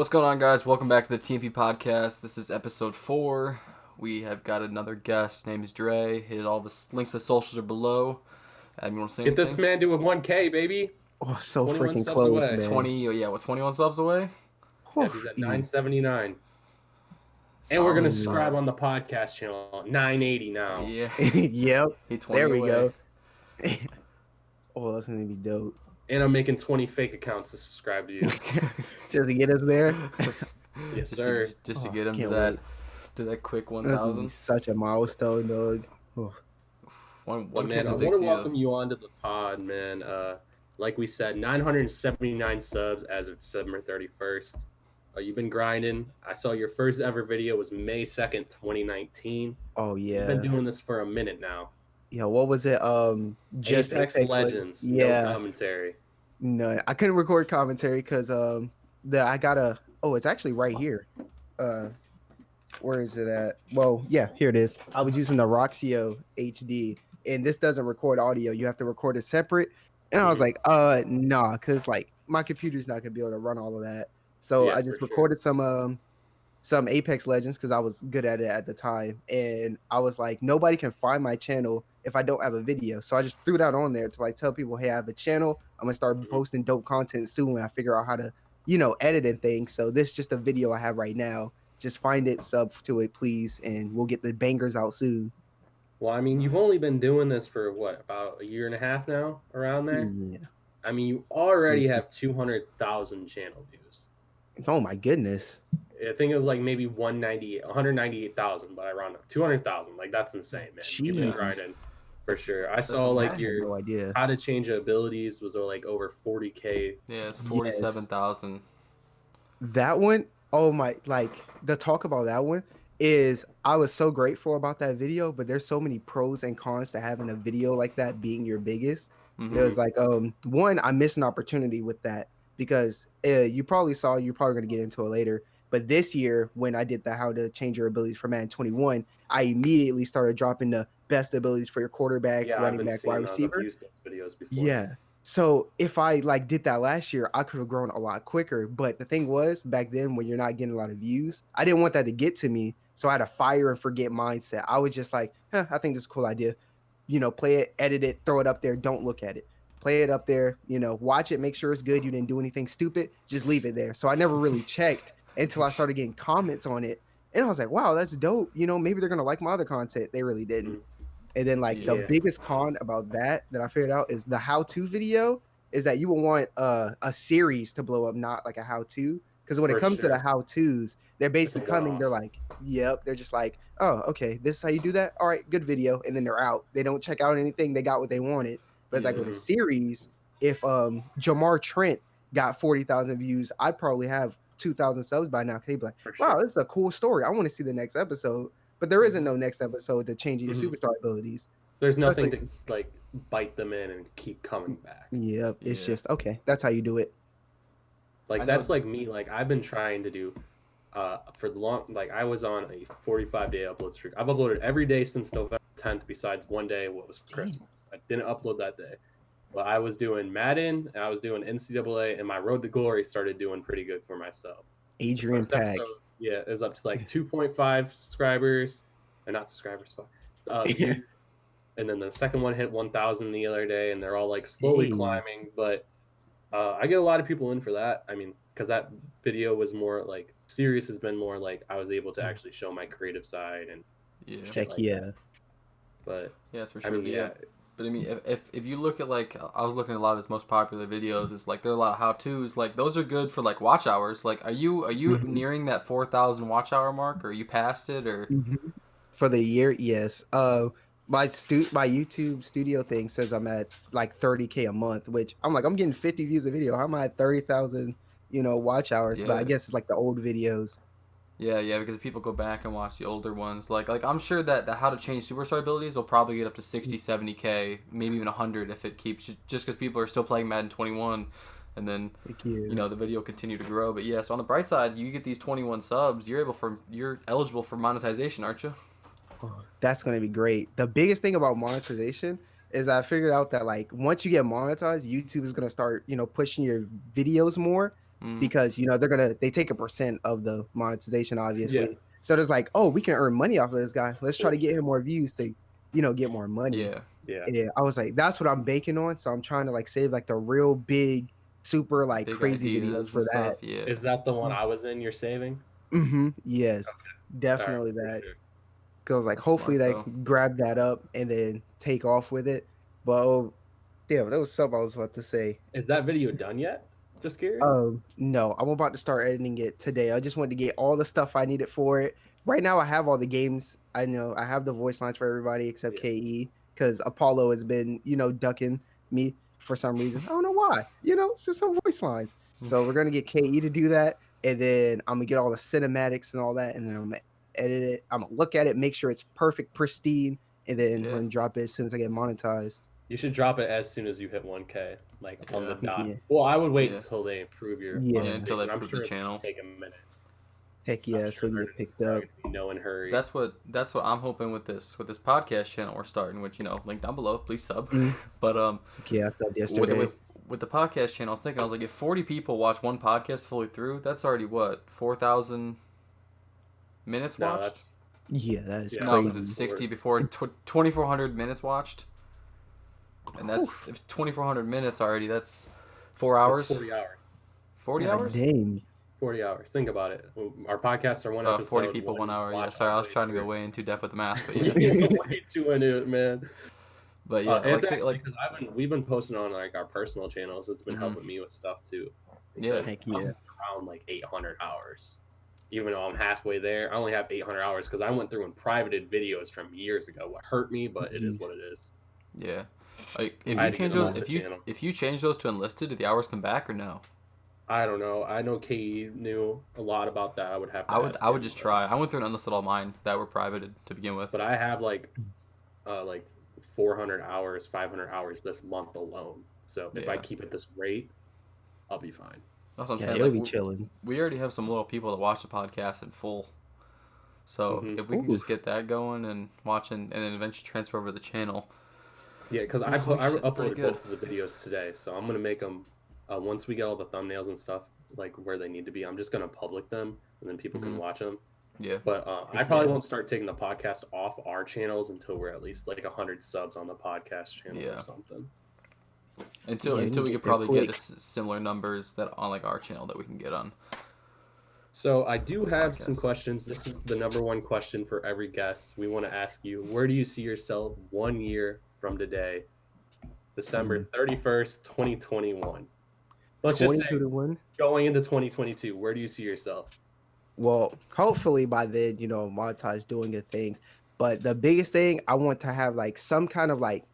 What's going on, guys? Welcome back to the TMP podcast. This is episode 4. We have got another guest. Name is Dre. All the links to socials are below. You want to say Get anything? this man to a 1K, baby. Oh, so 21 freaking subs close, away. man. 21 subs away? Yeah, he's at 979. And we're going to subscribe on the podcast channel. 980 now. Yeah. Yep. There we away. go. Oh, that's going to be dope. And I'm making 20 fake accounts to subscribe to you. Just to get us there? Yes, sir. Just to get him to that quick 1,000. Such a milestone, dog. Oh. Man, I want to welcome you onto the pod, man. Like we said, 979 subs as of December 31st. You've been grinding. I saw your first ever video was May 2nd, 2019. Oh, yeah. You've been doing this for a minute now. Yeah, what was it? Just Apex Legends. Yeah. No commentary. No, I couldn't record commentary because it's actually right here. Where is it at? Well, yeah, here it is. I was using the Roxio HD, and this doesn't record audio. You have to record it separate. And I was like, nah, because like my computer's not gonna be able to run all of that. So I just recorded some Apex Legends because I was good at it at the time, and I was like, nobody can find my channel if I don't have a video. So I just threw that on there to like tell people, hey, I have a channel. I'm gonna start posting dope content soon when I figure out how to, edit and things. So this is just a video I have right now. Just find it, sub to it, please, and we'll get the bangers out soon. Well, I mean, you've only been doing this for about a year and a half now, around there? Yeah. I mean, you already have 200,000 channel views. Oh my goodness. I think it was like maybe 198,000, but I round up 200,000. Like, that's insane, man. You've been grinding for sure. I saw like your how to change abilities was like over 40K. Yeah, it's 47,000. That one, oh my, like the talk about that one is I was so grateful about that video, but there's so many pros and cons to having a video like that being your biggest. There's like one, I missed an opportunity with that because you're probably going to get into it later, but this year when I did the how to change your abilities for Madden 21, I immediately started dropping the best abilities for your quarterback, running back, wide receiver. I've used those videos before. Yeah. So if I like did that last year, I could have grown a lot quicker. But the thing was, back then when you're not getting a lot of views, I didn't want that to get to me. So I had a fire and forget mindset. I was just like, I think this is a cool idea. Play it, edit it, throw it up there. Don't look at it. Play it up there, watch it, make sure it's good. You didn't do anything stupid. Just leave it there. So I never really checked until I started getting comments on it. And I was like, wow, that's dope. Maybe they're going to like my other content. They really didn't. And then the biggest con about that I figured out is the how-to video is that you will want a series to blow up, not like a how-to. Because when it comes to the how-tos, they're basically coming. They're like, yep. They're just like, oh, okay, this is how you do that. All right, good video. And then they're out. They don't check out anything. They got what they wanted. But it's like with a series, if Jamar Trent got 40,000 views, I'd probably have 2,000 subs by now. He'd be like, wow, this is a cool story. I want to see the next episode. But there isn't no next episode to change your superstar abilities. There's nothing to like bite them in and keep coming back. Yep, it's just okay. That's how you do it. Like that's like me. Like I've been trying to do for the long. Like I was on a 45-day upload streak. I've uploaded every day since November 10th, besides one day, what was Christmas. I didn't upload that day, but I was doing Madden, and I was doing NCAA, and my Road to Glory started doing pretty good for myself. Adrian Pack. Yeah, is up to like 2.5 subscribers, or not subscribers, and then the second one hit 1,000 the other day, and they're all like slowly climbing. But I get a lot of people in for that. I mean, because that video was more like serious, has been more like I was able to actually show my creative side and But yes, for sure. I mean, But I mean, if you look at like I was looking at a lot of his most popular videos, it's like there are a lot of how-tos. Like those are good for like watch hours. Like are you nearing that 4,000 watch hour mark, or are you past it, or for the year? Yes. My YouTube studio thing says I'm at like 30K a month, which I'm like I'm getting 50 views a video. How am I at 30,000 watch hours? But I guess it's like the old videos. Yeah, because if people go back and watch the older ones, like I'm sure that the how to change superstar abilities will probably get up to 60, 70K, maybe even 100 if it keeps, just because people are still playing Madden 21, and then the video will continue to grow. But yeah, so on the bright side, you get these 21 subs, you're eligible for monetization, aren't you? Oh, that's gonna be great. The biggest thing about monetization is I figured out that like once you get monetized, YouTube is gonna start pushing your videos more. because they take a percent of the monetization, obviously. Yeah. So there's like, oh, we can earn money off of this guy. Let's try to get him more views to, get more money. Yeah. Yeah. I was like, that's what I'm banking on. So I'm trying to like save like the real big, super like Big crazy ideas videos and for stuff. that. Yeah. Is that the one I was in? You're saving? Yes, definitely All right, that. for sure. Because like That's hopefully smart, they though. grab that up and then take off with it. But damn, that was something I was about to say. Is that video done yet? Just curious. No, I'm about to start editing it today. I just wanted to get all the stuff I needed for it. Right now, I have all the games. I know I have the voice lines for everybody except Yeah. KE because Apollo has been, ducking me for some reason. I don't know why. It's just some voice lines. So we're gonna get KE to do that, and then I'm gonna get all the cinematics and all that, and then I'm gonna edit it. I'm gonna look at it, make sure it's perfect, pristine, and then we're Yeah. gonna drop it as soon as I get monetized. You should drop it as soon as you hit 1K, like on the Yeah. dot. Yeah. Well, I would wait Yeah. until they improve your Yeah. Yeah, until they monetization. I'm improve sure the it's channel. gonna take a minute. Heck yeah, I'm so we can sure get picked there's not up. gonna be no in hurry. That's what I'm hoping with this podcast channel we're starting, which link down below, please sub. But Yeah, I said yesterday. with the podcast channel, I was like, if 40 people watch one podcast fully through, that's already what 4,000 minutes No, watched. that's Yeah, that is Yeah. No, crazy. because it's 60 before 2,400 minutes watched, and that's if it's 2,400 minutes already. That's 4 hours. 40 hours. 40 God hours. dang. 40 hours. Think about it. Our podcasts are one episode. 40 people, 1 hour. Yeah, watch sorry, I all was the way trying to go through. way into depth with the math, but You're yeah. way too into it, man. But yeah, It's like actually because we've been posting on like our personal channels. It's been Mhm. helping me with stuff too. Yeah. Because Heck yeah. I'm around like 800 hours. Even though I'm halfway there, I only have 800 hours because I went through and privated videos from years ago. What hurt me, but it is what it is. Yeah. Like if I you had to change get them those, off the channel. if you change those to enlisted, do the hours come back or no? I don't know. I know KE knew a lot about that. I would have to ask I would him, just but- try. I went through and unlisted all mine that were privated to begin with. But I have like 400 hours, 500 hours this month alone. So if I Yeah. keep it this rate, I'll be fine. That's what I'm Yeah, saying. it'll Like, be chilling. we already have some loyal people that watch the podcast in full. So Mhm. if we can just get that going and watching, and then eventually transfer over to the channel. Yeah, because I we're sitting pretty uploaded good. both of the videos today, so I'm gonna make them once we get all the thumbnails and stuff like where they need to be. I'm just gonna public them, and then people can Mhm. watch them. Yeah. But I probably won't start taking the podcast off our channels until we're at least like 100 subs on the podcast channel Yeah. or something. Until Yeah, until we get could there probably get quick. similar numbers that on like our channel that we can get on. So I do have some Podcast. questions. This is the number one question for every guest. We want to ask you, where do you see yourself 1 year from today, December 31st, 2021? Let's just say 2021. going into 2022, where do you see yourself? Well, hopefully by then, monetize doing good things. But the biggest thing, I want to have like some kind of like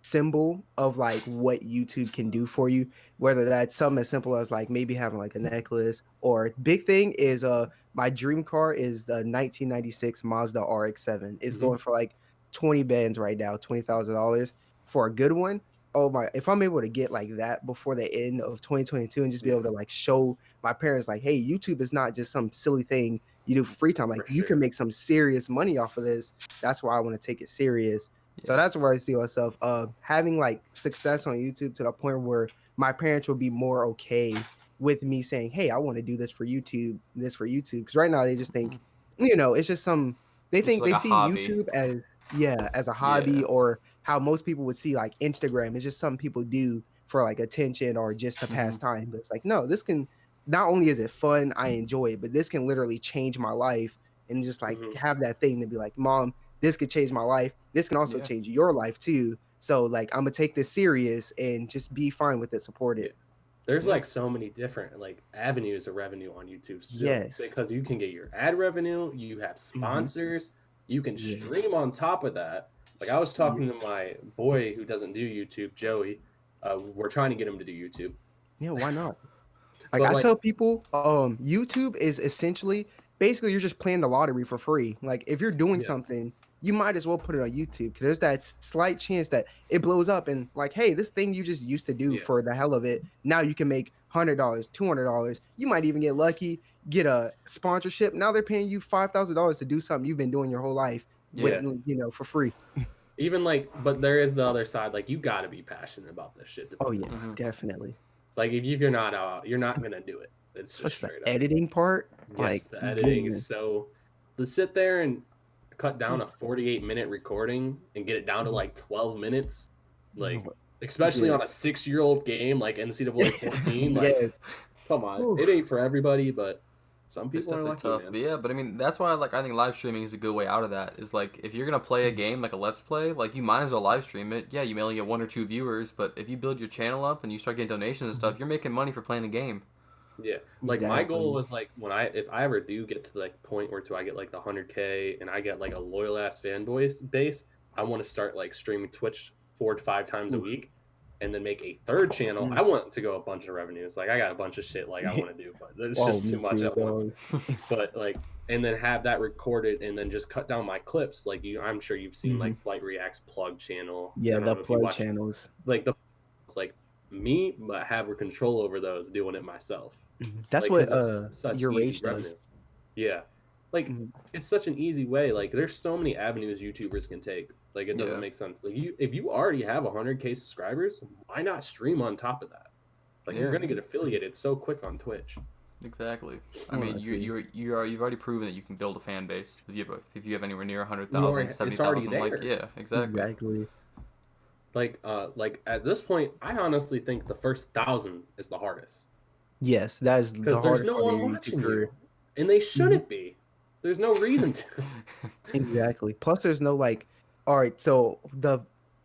symbol of like what YouTube can do for you, whether that's something as simple as like maybe having like a necklace, or big thing is my dream car is the 1996 Mazda RX-7. It's Mhm. going for like 20 bands right now, $20,000 for a good one. Oh my, if I'm able to get like that before the end of 2022 and just be able to like show my parents like, hey, YouTube is not just some silly thing you do for free time. Like For you sure. can make some serious money off of this. That's why I want to take it serious. So that's where I see myself having like success on YouTube to the point where my parents will be more okay with me saying, hey, I want to do this for YouTube. Because right now they just think, it's just they It's think like they a see hobby. YouTube as a hobby, Yeah. or how most people would see like Instagram. It's just something people do for like attention or just to pass time. But it's like, no, this can, not only is it fun, I enjoy it, but this can literally change my life, and just like have that thing to be like, Mom, this could change my life. This can also Yeah. change your life too. So like, I'm gonna take this serious and just be fine with it, support it. There's Yeah. like so many different like avenues of revenue on YouTube still. Yes. Because you can get your ad revenue, you have sponsors, you can Yes. stream on top of that. Like I was talking to my boy who doesn't do YouTube, Joey. We're trying to get him to do YouTube. Yeah, why not? Like But, I like- tell people, YouTube is essentially basically you're just playing the lottery for free. Like if you're doing something, you might as well put it on YouTube, because there's that slight chance that it blows up and like, hey, this thing you just used to do for the hell of it, now you can make $100, $200. You might even get lucky, get a sponsorship. Now they're paying you $5,000 to do something you've been doing your whole life with, for free. Even like, but there is the other side. Like you got to be passionate about this shit. To Oh be yeah, doing it. definitely. Like if you're not out, you're not gonna do it. It's just Especially straight the up. editing part. Yes, Like the editing is goodness. so. To sit there and cut down a 48-minute recording and get it down to like 12 minutes, like especially Yeah. on a 6-year-old game like NCAA 14, like Yes. come on, it Oof. ain't for everybody, but some It's people are definitely lucky, tough, man. but yeah, but I mean that's why I think live streaming is a good way out of that. Is like if you're gonna play a game like a let's play, like you might as well live stream it. Yeah, you may only get 1 or 2 viewers, but if you build your channel up and you start getting donations and stuff, you're making money for playing a game. Yeah, like my goal Exactly. was like when if I ever do get to like point where I get like the 100K and I get like a loyal ass base, I want to start like streaming Twitch 4 to 5 times a Oof. week, and then make a third channel. Mm. I want to go a bunch of revenues. Like I got a bunch of shit like I want to do, but there's Oh, just me too much too, at once. dog. But like, and then have that recorded and then just cut down my clips. Like I'm sure you've seen Mhm. like Flight Reacts plug channel. I Yeah, don't the know if you plug watch channels. like the like me, but have control over those doing it myself. That's Like what because it's such your easy rage revenue. does. Yeah, like Mhm. it's such an easy way. Like there's so many avenues YouTubers can take. Like it doesn't Yeah, make sense. Like if you already have 100K subscribers, why not stream on top of that? Like you're yeah, gonna get affiliated so quick on Twitch. exactly. I mean Honestly. you've already proven that you can build a fan base if you have anywhere near You 100,000, already seventy it's already thousand. Like there. yeah, exactly. Exactly. Like at this point, I honestly think the first 1,000 is the hardest Yes, that is because the there's hardest no part of one your YouTube watching you, career. and they Mhm. shouldn't be. There's no reason to. Exactly. Plus, there's no like, all right. So the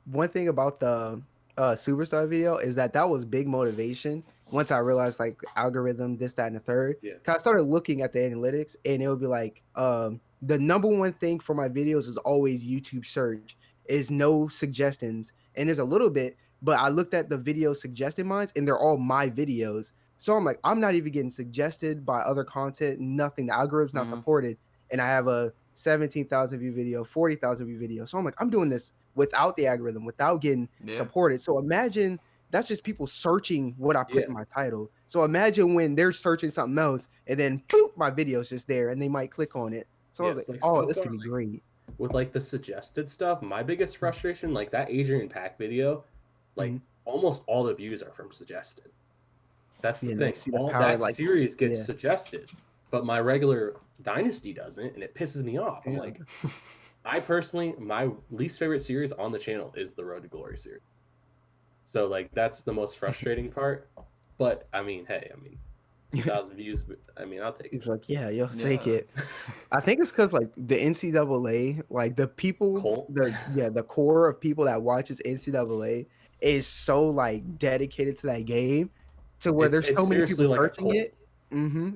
one thing about the superstar video is that was big motivation. Once I realized like the algorithm, this, that, and the third, Yeah, 'cause I started looking at the analytics, and it would be like, the number one thing for my videos is always YouTube search, is no suggestions, and there's a little bit, but I looked at the video suggested mines, and they're all my videos. So I'm like, I'm not even getting suggested by other content, nothing. The algorithm's not Hmm. supported, and I have a 17,000 view video, 40,000 view video. So I'm like, I'm doing this without the algorithm, without getting Yeah, supported. So imagine that's just people searching what I put yeah, in my title. So imagine when they're searching something else and then boop, my video's just there and they might click on it. So I yeah. was It's like, like oh, so this far, could be great. with like the suggested stuff, my biggest frustration, like that Adrian Pack video, like Mhm. almost all the views are from suggested. That's the Yeah, thing. you see the All power, that like, series gets yeah, suggested, but my regular Dynasty doesn't, and it pisses me off. I'm yeah. like, I personally, my least favorite series on the channel is the Road to Glory series. So like that's the most frustrating part. But I mean, hey, 2,000 views. I mean, I'll take it. He's like, yeah, you'll take yeah, it. I think it's because like the NCAA, like the people, Colt. the core of people that watches NCAA is so like dedicated to that game, to where there's It's so many seriously people like a searching cult. it.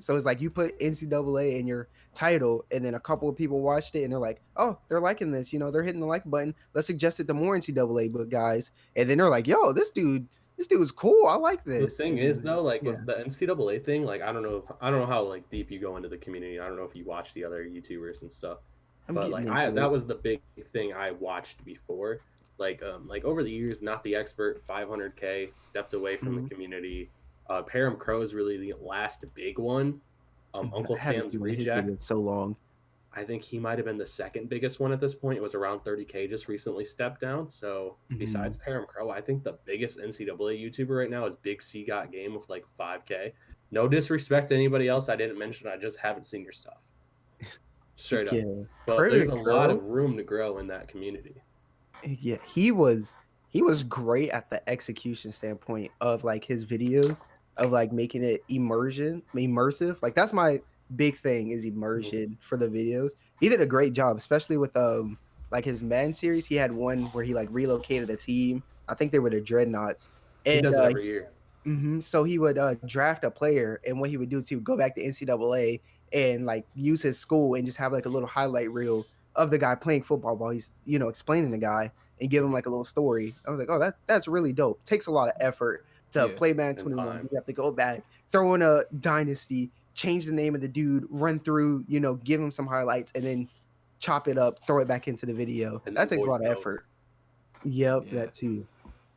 So it's like you put NCAA in your title, and then a couple of people watched it, and they're like, oh, they're liking this. They're hitting the like button. Let's suggest it to more NCAA guys, and then they're like, yo, this dude's cool. I like The this. thing And is then, though, like yeah, with the NCAA thing, like I don't know how like deep you go into the community. I don't know if you watch the other YouTubers and stuff, I'm but getting like into that it. was the big thing I watched before. Like over the years, not the expert 500K stepped away from the Mhm. community. Param Crow is really the last big one. I Uncle haven't Sam's seen one of his Reject, videos so long. I think he might have been the second biggest one at this point. It was around 30K, just recently stepped down. So Mhm. besides Param Crow, I think the biggest NCAA YouTuber right now is Big C Got Game with like 5K. No disrespect to anybody else I didn't mention. I just haven't seen your stuff. Straight up. Yeah, But there's Perfect a lot Curl. of room to grow in that community. Yeah, he was great at the execution standpoint of like his videos, of like making it immersive. Like that's my big thing, is Mhm. immersion for the videos. He did a great job, especially with like his Man series. He had one where he like relocated a team. I think they were the Dreadnoughts, He and does it every year. So he would draft a player, and what he would do is he would go back to NCAA and like use his school and just have like a little highlight reel of the guy playing football while he's explaining the guy, and give him like a little story. I was like, oh, that's really dope. Takes a lot of effort to yeah. play Man And 21. time. You have to go back, throw in a dynasty, change the name of the dude, run through, give him some highlights, and then chop it up, throw it back into the video. And That then takes a voice lot it of over. effort. Yep, Yeah. that too.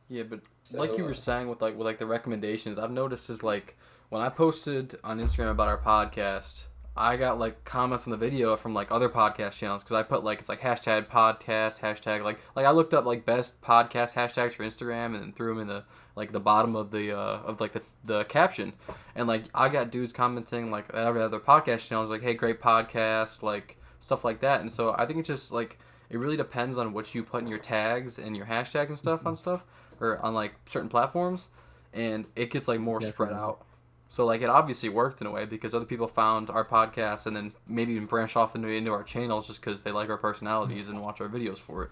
Yeah, but like So you were saying with the recommendations, I've noticed is like when I posted on Instagram about our podcast, I got like comments on the video from like other podcast channels because I put like it's like hashtag podcast hashtag like I looked up like best podcast hashtags for Instagram and then threw them in the like the bottom of the the caption, and like I got dudes commenting like at other podcast channels like, hey, great podcast, like stuff like that. And so I think it's just like it really depends on what you put in your tags and your hashtags and stuff on stuff or on like certain platforms, and it gets like more spread out. So like it obviously worked in a way because other people found our podcast and then maybe even branch off into our channels just because they like our personalities and watch our videos for it.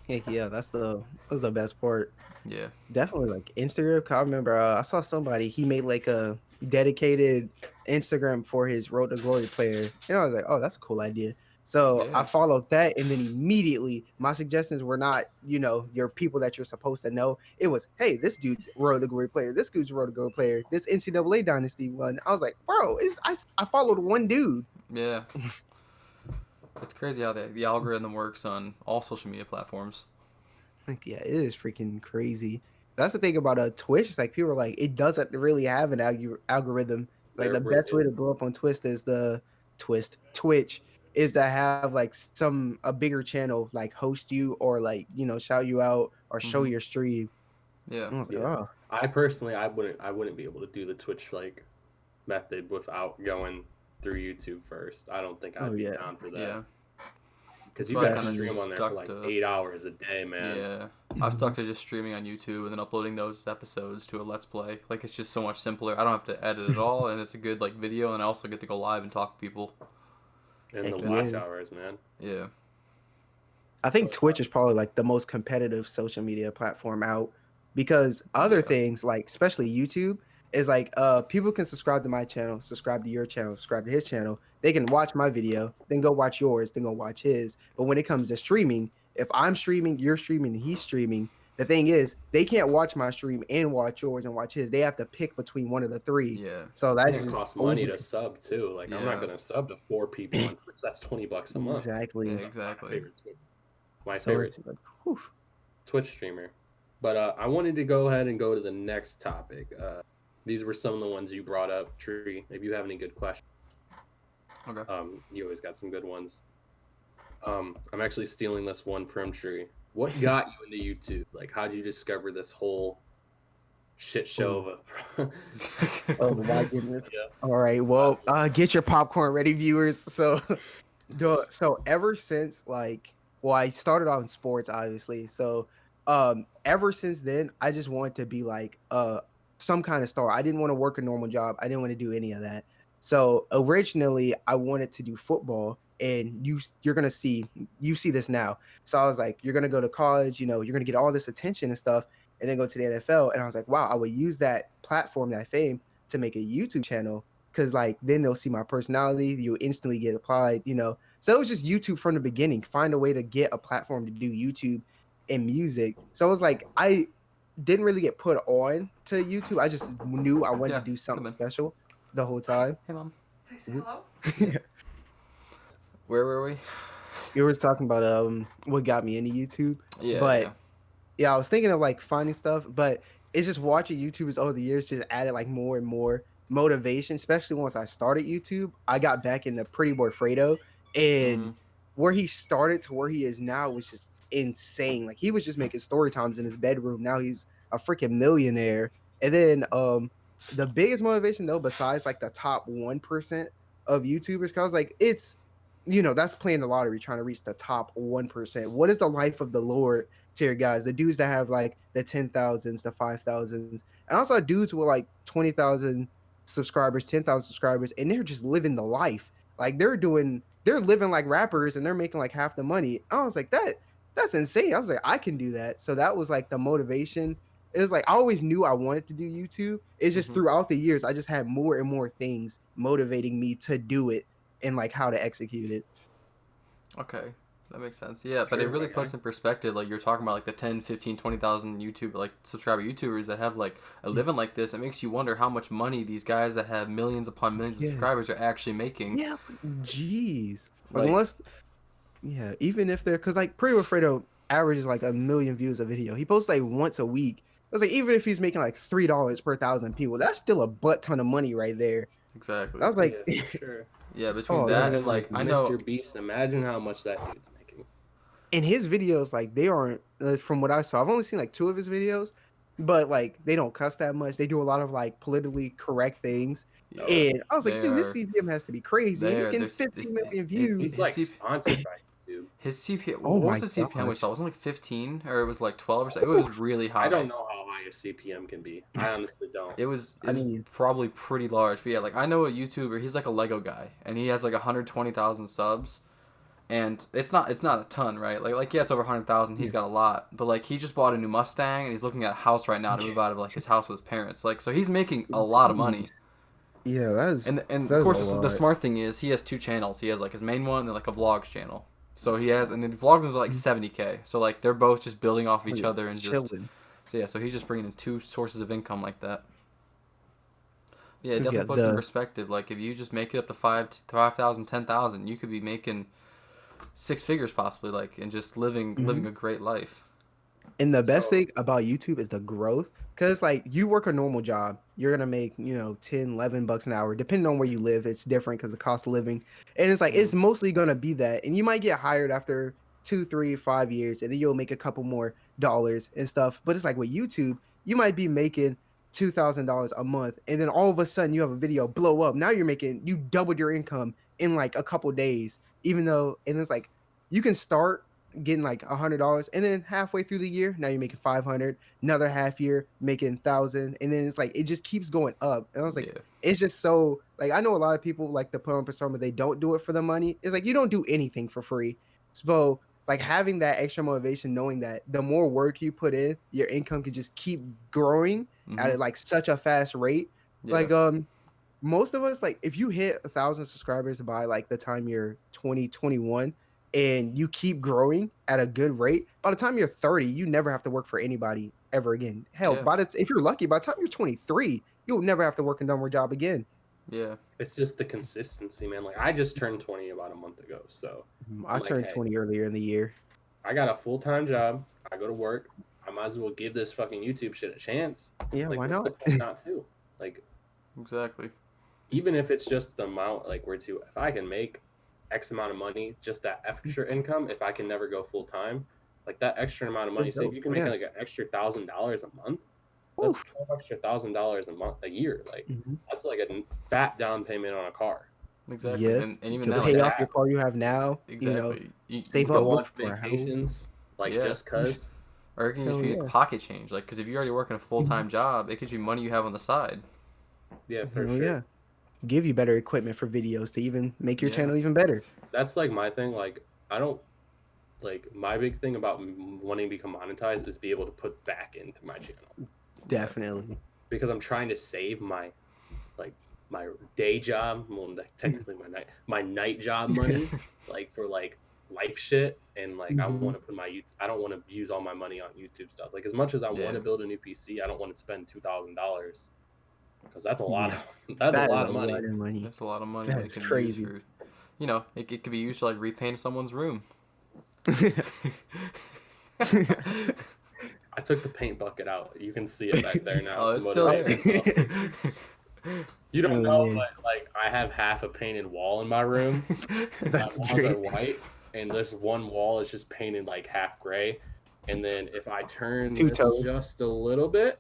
Heck yeah, that's the best part. Yeah. Definitely like Instagram. I remember I saw somebody, he made like a dedicated Instagram for his Road to Glory player, and I was like, oh, that's a cool idea. So Yeah. I followed that, and then immediately my suggestions were not, your people that you're supposed to know. It was, hey, this dude's Road to Glory player, this dude's Road to Glory player, this NCAA Dynasty one. I was like, bro, I followed one dude. Yeah. It's crazy how the algorithm works on all social media platforms. Like, yeah, it is freaking crazy. That's the thing about Twitch. It's like people are like, it doesn't really have an algorithm. Like the best way to blow up on Twitch is to have like a bigger channel like host you or like shout you out or show your stream. Yeah. I was like, oh. I personally, I wouldn't be able to do the Twitch like method without going through YouTube first. I don't think I'd be down for that. Yeah. Because you got to stream on there for like 8 hours a day, man. Yeah. I'm stuck to just streaming on YouTube and then uploading those episodes to a Let's Play. Like, it's just so much simpler. I don't have to edit at all, and it's a good, like, video, and I also get to go live and talk to people. And the watch hours, man. Yeah. I think Twitch is probably, like, the most competitive social media platform out because other things, like, especially YouTube, is like people can subscribe to my channel, subscribe to your channel, subscribe to his channel. They can watch my video, then go watch yours, then go watch his. But when it comes to streaming, if I'm streaming, you're streaming, and he's streaming, the thing is they can't watch my stream and watch yours and watch his. They have to pick between one of the three. Yeah. So that just costs money to sub too. Like I'm not gonna sub to 4 people on Twitch. That's $20 a month. Exactly. Yeah, exactly. My favorite like, Twitch streamer. But I wanted to go ahead and go to the next topic. These were some of the ones you brought up, Tree. If you have any good questions, Okay. You always got some good ones. I'm actually stealing this one from Tree. What got you into YouTube? Like, how'd you discover this whole shit show of a... Oh my goodness! Yeah. All right, well, get your popcorn ready, viewers. So ever since I started off in sports, obviously. So ever since then, I just wanted to be like some kind of star. I didn't want to work a normal job. I didn't want to do any of that. So originally I wanted to do football, and you see this now. So I was like, you're going to go to college, you're going to get all this attention and stuff, and then go to the NFL. And I was like, wow, I would use that platform, that fame, to make a YouTube channel. Cause like, then they'll see my personality. You instantly get applied, So it was just YouTube from the beginning, find a way to get a platform to do YouTube and music. So it was like, I didn't really get put on to YouTube. I just knew I wanted to do something special the whole time. Hey, Mom. Can I say hello? Where were we? You were talking about what got me into YouTube. Yeah. But yeah, I was thinking of like finding stuff, but it's just watching YouTubers over the years just added like more and more motivation, especially once I started YouTube. I got back into Pretty Boy Fredo, and where he started to where he is now was just insane. Like he was just making story times in his bedroom. Now he's a freaking millionaire. And then the biggest motivation though, besides like the top 1% of YouTubers, cause like it's that's playing the lottery trying to reach the top 1%. What is the life of the Lord tier guys? The dudes that have like the 10,000s, the 5,000s, and also dudes with like 20,000 subscribers, 10,000 subscribers, and they're just living the life. Like they're living like rappers and they're making like half the money. I was like, that's insane. I was like, I can do that. So that was like the motivation. It was like I always knew I wanted to do YouTube. It's just throughout the years, I just had more and more things motivating me to do it and like how to execute it. Okay, that makes sense. Yeah, but it really puts in perspective, like you're talking about like the 10, 15, 20,000 YouTube, like subscriber YouTubers that have like a living like this. It makes you wonder how much money these guys that have millions upon millions of subscribers are actually making. Yeah, jeez. Like, even if they're, because like Pretty Boy Fredo averages like 1 million views a video. He posts like once a week. It's like even if he's making like $3 per 1,000 people, that's still a butt ton of money right there. Exactly. I was like, sure. Yeah, between Oh, that yeah. and like I Mr. know. Beast, imagine how much that dude's making. And his videos, like they aren't from what I saw. I've only seen like 2 of his videos, but like they don't cuss that much. They do a lot of like politically correct things. Yeah, And I was like, they dude, his are. CPM has to be crazy, and They he's are. getting There's 15 million his views. He's his like CP, sponsored by YouTube. his CPM. Oh What was my the CPM we gosh. saw? It was it like 15 or it was like 12 or so. It was really high. I don't know how high a CPM can be. I honestly don't. It was I mean, probably pretty large. But yeah, like I know a YouTuber. He's like a Lego guy, and he has like 120,000 subs. And it's not a ton, right? Like yeah, it's over 100,000. He's got a lot, but like he just bought a new Mustang, and he's looking at a house right now to move out of like his house with his parents. Like so, he's making a lot of money. yeah, And of that's a course, the lot. smart thing is he has 2 channels. He has like his main one and like a vlogs channel. So he has, and then the vlogs is like 70K. So like they're both just building off each other and just chilling. so yeah. So he's just bringing in 2 sources of income like that. Yeah, it Yeah, definitely puts in perspective. Like if you just make it up to 5,000, 10,000, you could be making 6 figures possibly. Like and just living a great life. And the best So- thing about YouTube is the growth. Cause like you work a normal job, you're gonna make, 10, $11 an hour, depending on where you live. It's different because the cost of living. And it's like it's mostly gonna be that. And you might get hired after 2, 3, 5 years, and then you'll make a couple more dollars and stuff. But it's like with YouTube, you might be making $2,000 a month, and then all of a sudden you have a video blow up. Now you doubled your income in like a couple days, even though, and it's like you can start getting like $100, and then halfway through the year, now you're making 500. Another half year making 1,000, and then it's like it just keeps going up. And I was like, Yeah. it's just so like I know a lot of people like to put on persona, they don't do it for the money. It's like you don't do anything for free. So like having that extra motivation, knowing that the more work you put in, your income can just keep growing at like such a fast rate. Yeah. Like most of us, like if you hit 1,000 subscribers by like the time you're 2021 and you keep growing at a good rate, by the time you're 30, you never have to work for anybody ever again. Hell, Yeah. if you're lucky, by the time you're 23, you'll never have to work a number job again. Yeah. It's just the consistency, man. Like I just turned 20 about a month ago, so I turned 20 earlier in the year. I got a full-time job. I go to work. I might as well give this fucking YouTube shit a chance. Yeah, like, why what's not? the point not to? Like, Exactly. even if it's just the amount, like, if I can make X amount of money, just that extra income, if I can never go full time, like that extra amount of money, say if you can make like an extra $1,000 a month, that's $1,000 a month, a year. Like that's like a fat down payment on a car. Exactly. Yes, And even you now, pay like, off your car you have now. exactly. Save Go up on for a house. vacations, like just cause. Or it can just be pocket change, like because if you're already working a full time job, it could be money you have on the side. Yeah, for sure. Yeah, give you better equipment for videos to even make your channel even better. That's like my thing. Like I don't like my big thing about wanting to become monetized is be able to put back into my channel. Definitely. Because I'm trying to save my day job, well, technically my night job money, like for like life shit, and like I want to put I don't want to use all my money on YouTube stuff. Like as much as I want to build a new PC, I don't want to spend $2,000 because that's a lot of a lot of money. That's a lot of money. That's crazy. For, it could be used to like repaint someone's room. I took the paint bucket out. You can see it back there now. Oh, it's still there. You don't know, but like I have half a painted wall in my room. My walls are white, and this one wall is just painted like half gray. And then if I turn this just a little bit,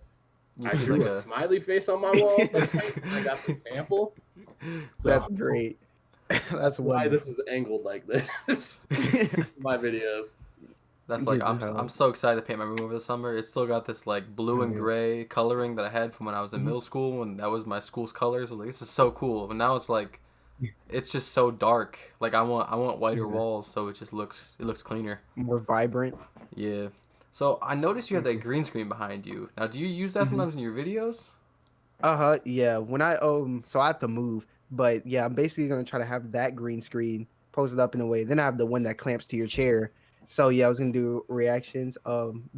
I drew a smiley face on my wall. I got the sample. So, that's great. That's why this is angled like this. My videos. That's like I'm so excited to paint my room over the summer. It's still got this like blue and gray coloring that I had from when I was in middle school, and that was my school's colors. I was like, this is so cool. But now it's like, it's just so dark. Like I want whiter walls, so it looks cleaner, more vibrant. Yeah. So I noticed you have that green screen behind you. Now, do you use that sometimes in your videos? Yeah. When I so I have to move, but yeah, I'm basically gonna try to have that green screen posted up in a way. Then I have the one that clamps to your chair. So yeah, I was gonna do reactions. I'm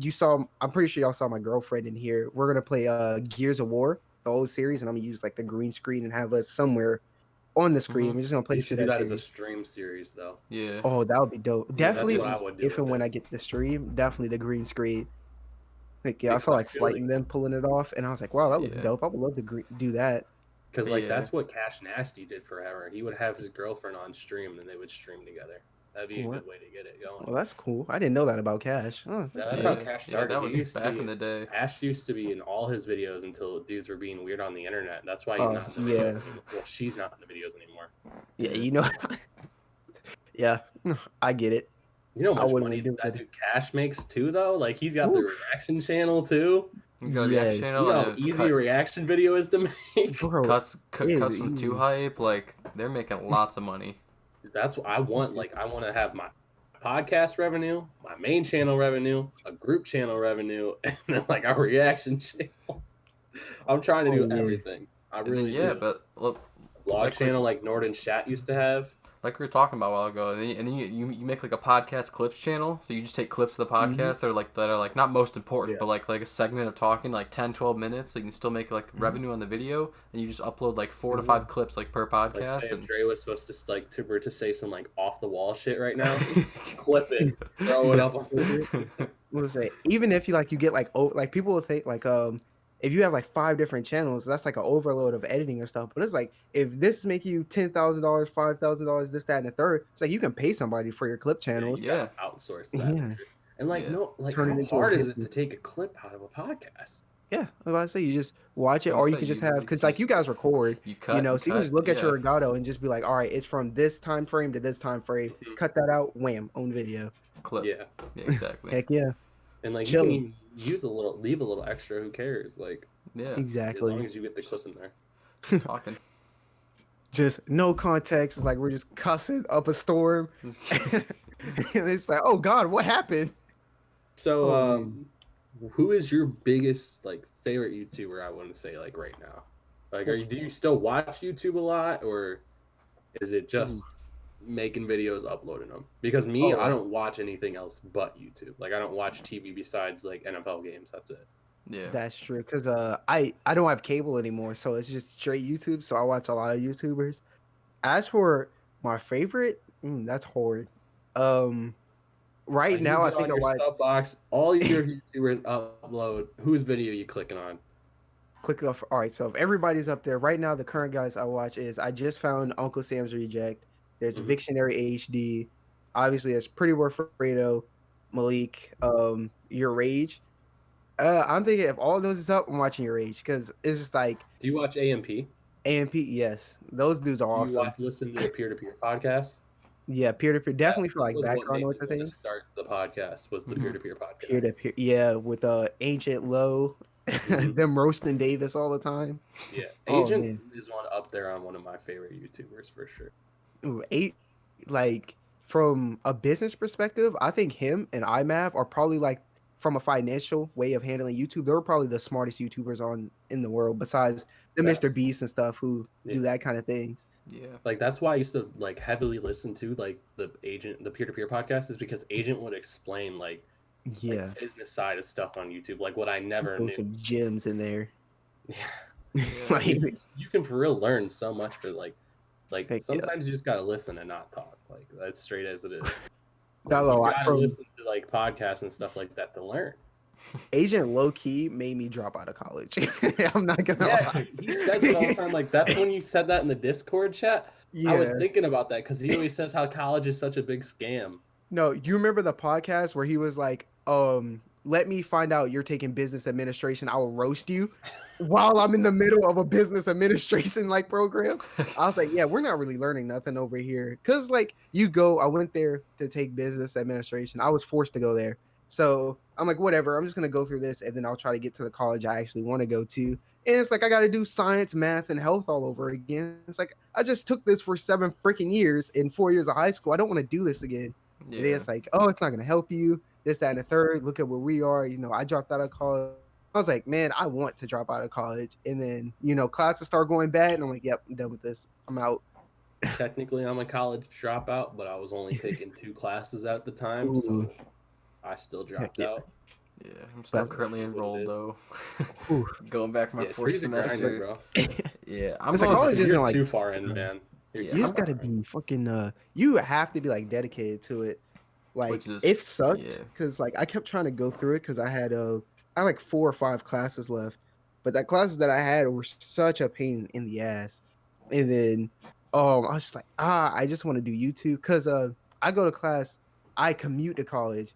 pretty sure y'all saw my girlfriend in here. We're gonna play Gears of War, the old series, and I'm gonna use like the green screen and have us somewhere on the screen. We're just gonna play. You should do that as a stream series, though. Yeah. Oh, that would be dope. Definitely, if and when I get the stream, definitely the green screen. Like yeah, I saw like Flight and them pulling it off, and I was like, wow, that looks dope. I would love to do that. Because like Yeah. that's what Cash Nasty did forever. He would have his girlfriend on stream and they would stream together. That'd be a What? good way to get it going. Well, that's cool. I didn't know that about Cash. Oh, Yeah, that's that's nice. how Yeah, Cash yeah, started. that was He used to back be in the day. Ash used to be in all his videos until dudes were being weird on the internet. That's why he's Oh, not in the yeah. videos anymore. Well, she's not in the videos anymore. Yeah, you know. Yeah, I get it. You know how I much wouldn't money do that it. dude Cash makes too, though? Like he's got the Oof. reaction channel too. You got a reaction Yes. channel You know how and easy a reaction video is to make. Bro, cuts it is from Too easy. Hype. Like they're making lots of money. That's what I want. Like I want to have my podcast revenue, my main channel revenue, a group channel revenue, and then like a reaction channel. I'm trying to do Oh, yeah. everything. I And really then, yeah, do. but look, Vlog like channel like Norden Chat used to have. like we were talking about a while ago, and then you make like a podcast clips channel, so you just take clips of the podcast that are like not most important, Yeah. but like a segment of talking like 10, 12 minutes, so you can still make like revenue on the video, and you just upload like 4 to 5 clips like per Like podcast. say And if Dre was supposed to say some like off the wall shit right now, clip it, throw it up on the What was it? Even if you get like like people will think like if you have like 5 different channels, that's like an overload of editing or stuff. But it's like if this is making you $10,000, $5,000, this, that, and the third, it's like you can pay somebody for your clip channels. Yeah. Outsource that. Yeah. And like Yeah. no, like Turn it how into a hard is it business. to take a clip out of a podcast? Yeah, I was about to say you just watch it, I or was you gonna could say, just you have because like just- you guys record, You cut, so you can just look at yeah. your Elgato and just be like, all right, it's from this time frame to this time frame. Mhm. Cut that out, wham, own video. clip. Yeah. Yeah, exactly. Heck yeah, And like Chilling. you can even leave a little extra. Who cares? Like Yeah, as exactly. long as you get the clip in there. talking. Just no context. It's like we're just cussing up a storm, and it's like, oh God, what happened? So, Oh, man. who is your biggest like favorite YouTuber? I want to say like right now. Like, do you still watch YouTube a lot, or is it just making videos, uploading them? Because me, Oh. I don't watch anything else but YouTube. Like, I don't watch TV besides like NFL games. That's it. Yeah. That's true. Cause I don't have cable anymore, so it's just straight YouTube. So I watch a lot of YouTubers. As for my favorite, that's hard. Right Like, now you I get think on I your watch. sub box. All your YouTubers upload. Whose video you clicking on? Click off. All right, so if everybody's up there right now, the current guys I watch is I just found Uncle Sam's Reject. There's Mhm. Victionary HD. Obviously, there's Pretty Word Fredo, Malik, Your Rage. I'm thinking if all of those is up, I'm watching Your Rage because it's just like Do you watch AMP? AMP. Yes, those dudes are Do you awesome. listen to peer-to-peer podcasts? Yeah, peer to peer, definitely for That like was what background made me noise and wanna things. Start the podcast was the Mhm. peer-to-peer podcast. Peer to peer, yeah, with Ancient Low, Mhm. them roasting Davis all the time. Yeah, Oh, Agent man. is one up there on one of my favorite YouTubers for sure. Ooh, like from a business perspective, I think him and IMAV are probably like from a financial way of handling YouTube. They're probably the smartest YouTubers in the world, besides the Mr. That's- Beast and stuff who Yeah. do that kind of things. Yeah. Like that's why I used to like heavily listen to like the peer-to-peer podcast is because Agent would explain like Yeah, business side of stuff on YouTube, like what I never throw knew. some gems in there. Yeah. Like, You can for real learn so much for like Heck yeah. sometimes you just gotta listen and not talk. Like that's straight as it is. Not a You lot gotta from listen to like podcasts and stuff like that to learn. Agent low key made me drop out of college. I'm not gonna Yeah, lie. he says it all the time. Like that's when you said that in the Discord chat. Yeah. I was thinking about that because he always says how college is such a big scam. No, you remember the podcast where he was like, let me find out you're taking business administration. I will roast you while I'm in the middle of a business administration like program. I was like, yeah, we're not really learning nothing over here. Cause like I went there to take business administration. I was forced to go there. So I'm like, whatever, I'm just gonna go through this and then I'll try to get to the college I actually want to go to. And it's like I gotta do science, math, and health all over again. It's like I just took this for 7 freaking years in 4 years of high school. I don't want to do this again. Yeah. It's like, oh, it's not gonna help you. This, that, and the third. Look at where we are. I dropped out of college. I was like, man, I want to drop out of college. And then, classes start going bad. And I'm like, yep, I'm done with this. I'm out. Technically, I'm a college dropout, but I was only taking 2 classes at the time, so Ooh. I still dropped yeah. out. Yeah, I'm still But- currently What it enrolled is. though. Ooh. Going back my Yeah, fourth treat it a grinder, semester. bro. Yeah, I'm It's like going college for- isn't You're like- too far in, man. You're Yeah, too You just far gotta in. be fucking, you have to be like dedicated to it. Like, Which is- it sucked yeah. because like I kept trying to go through it because I had like 4 or 5 classes left. But the classes that I had were such a pain in the ass. And then I was just like, I just want to do YouTube because I go to class, I commute to college.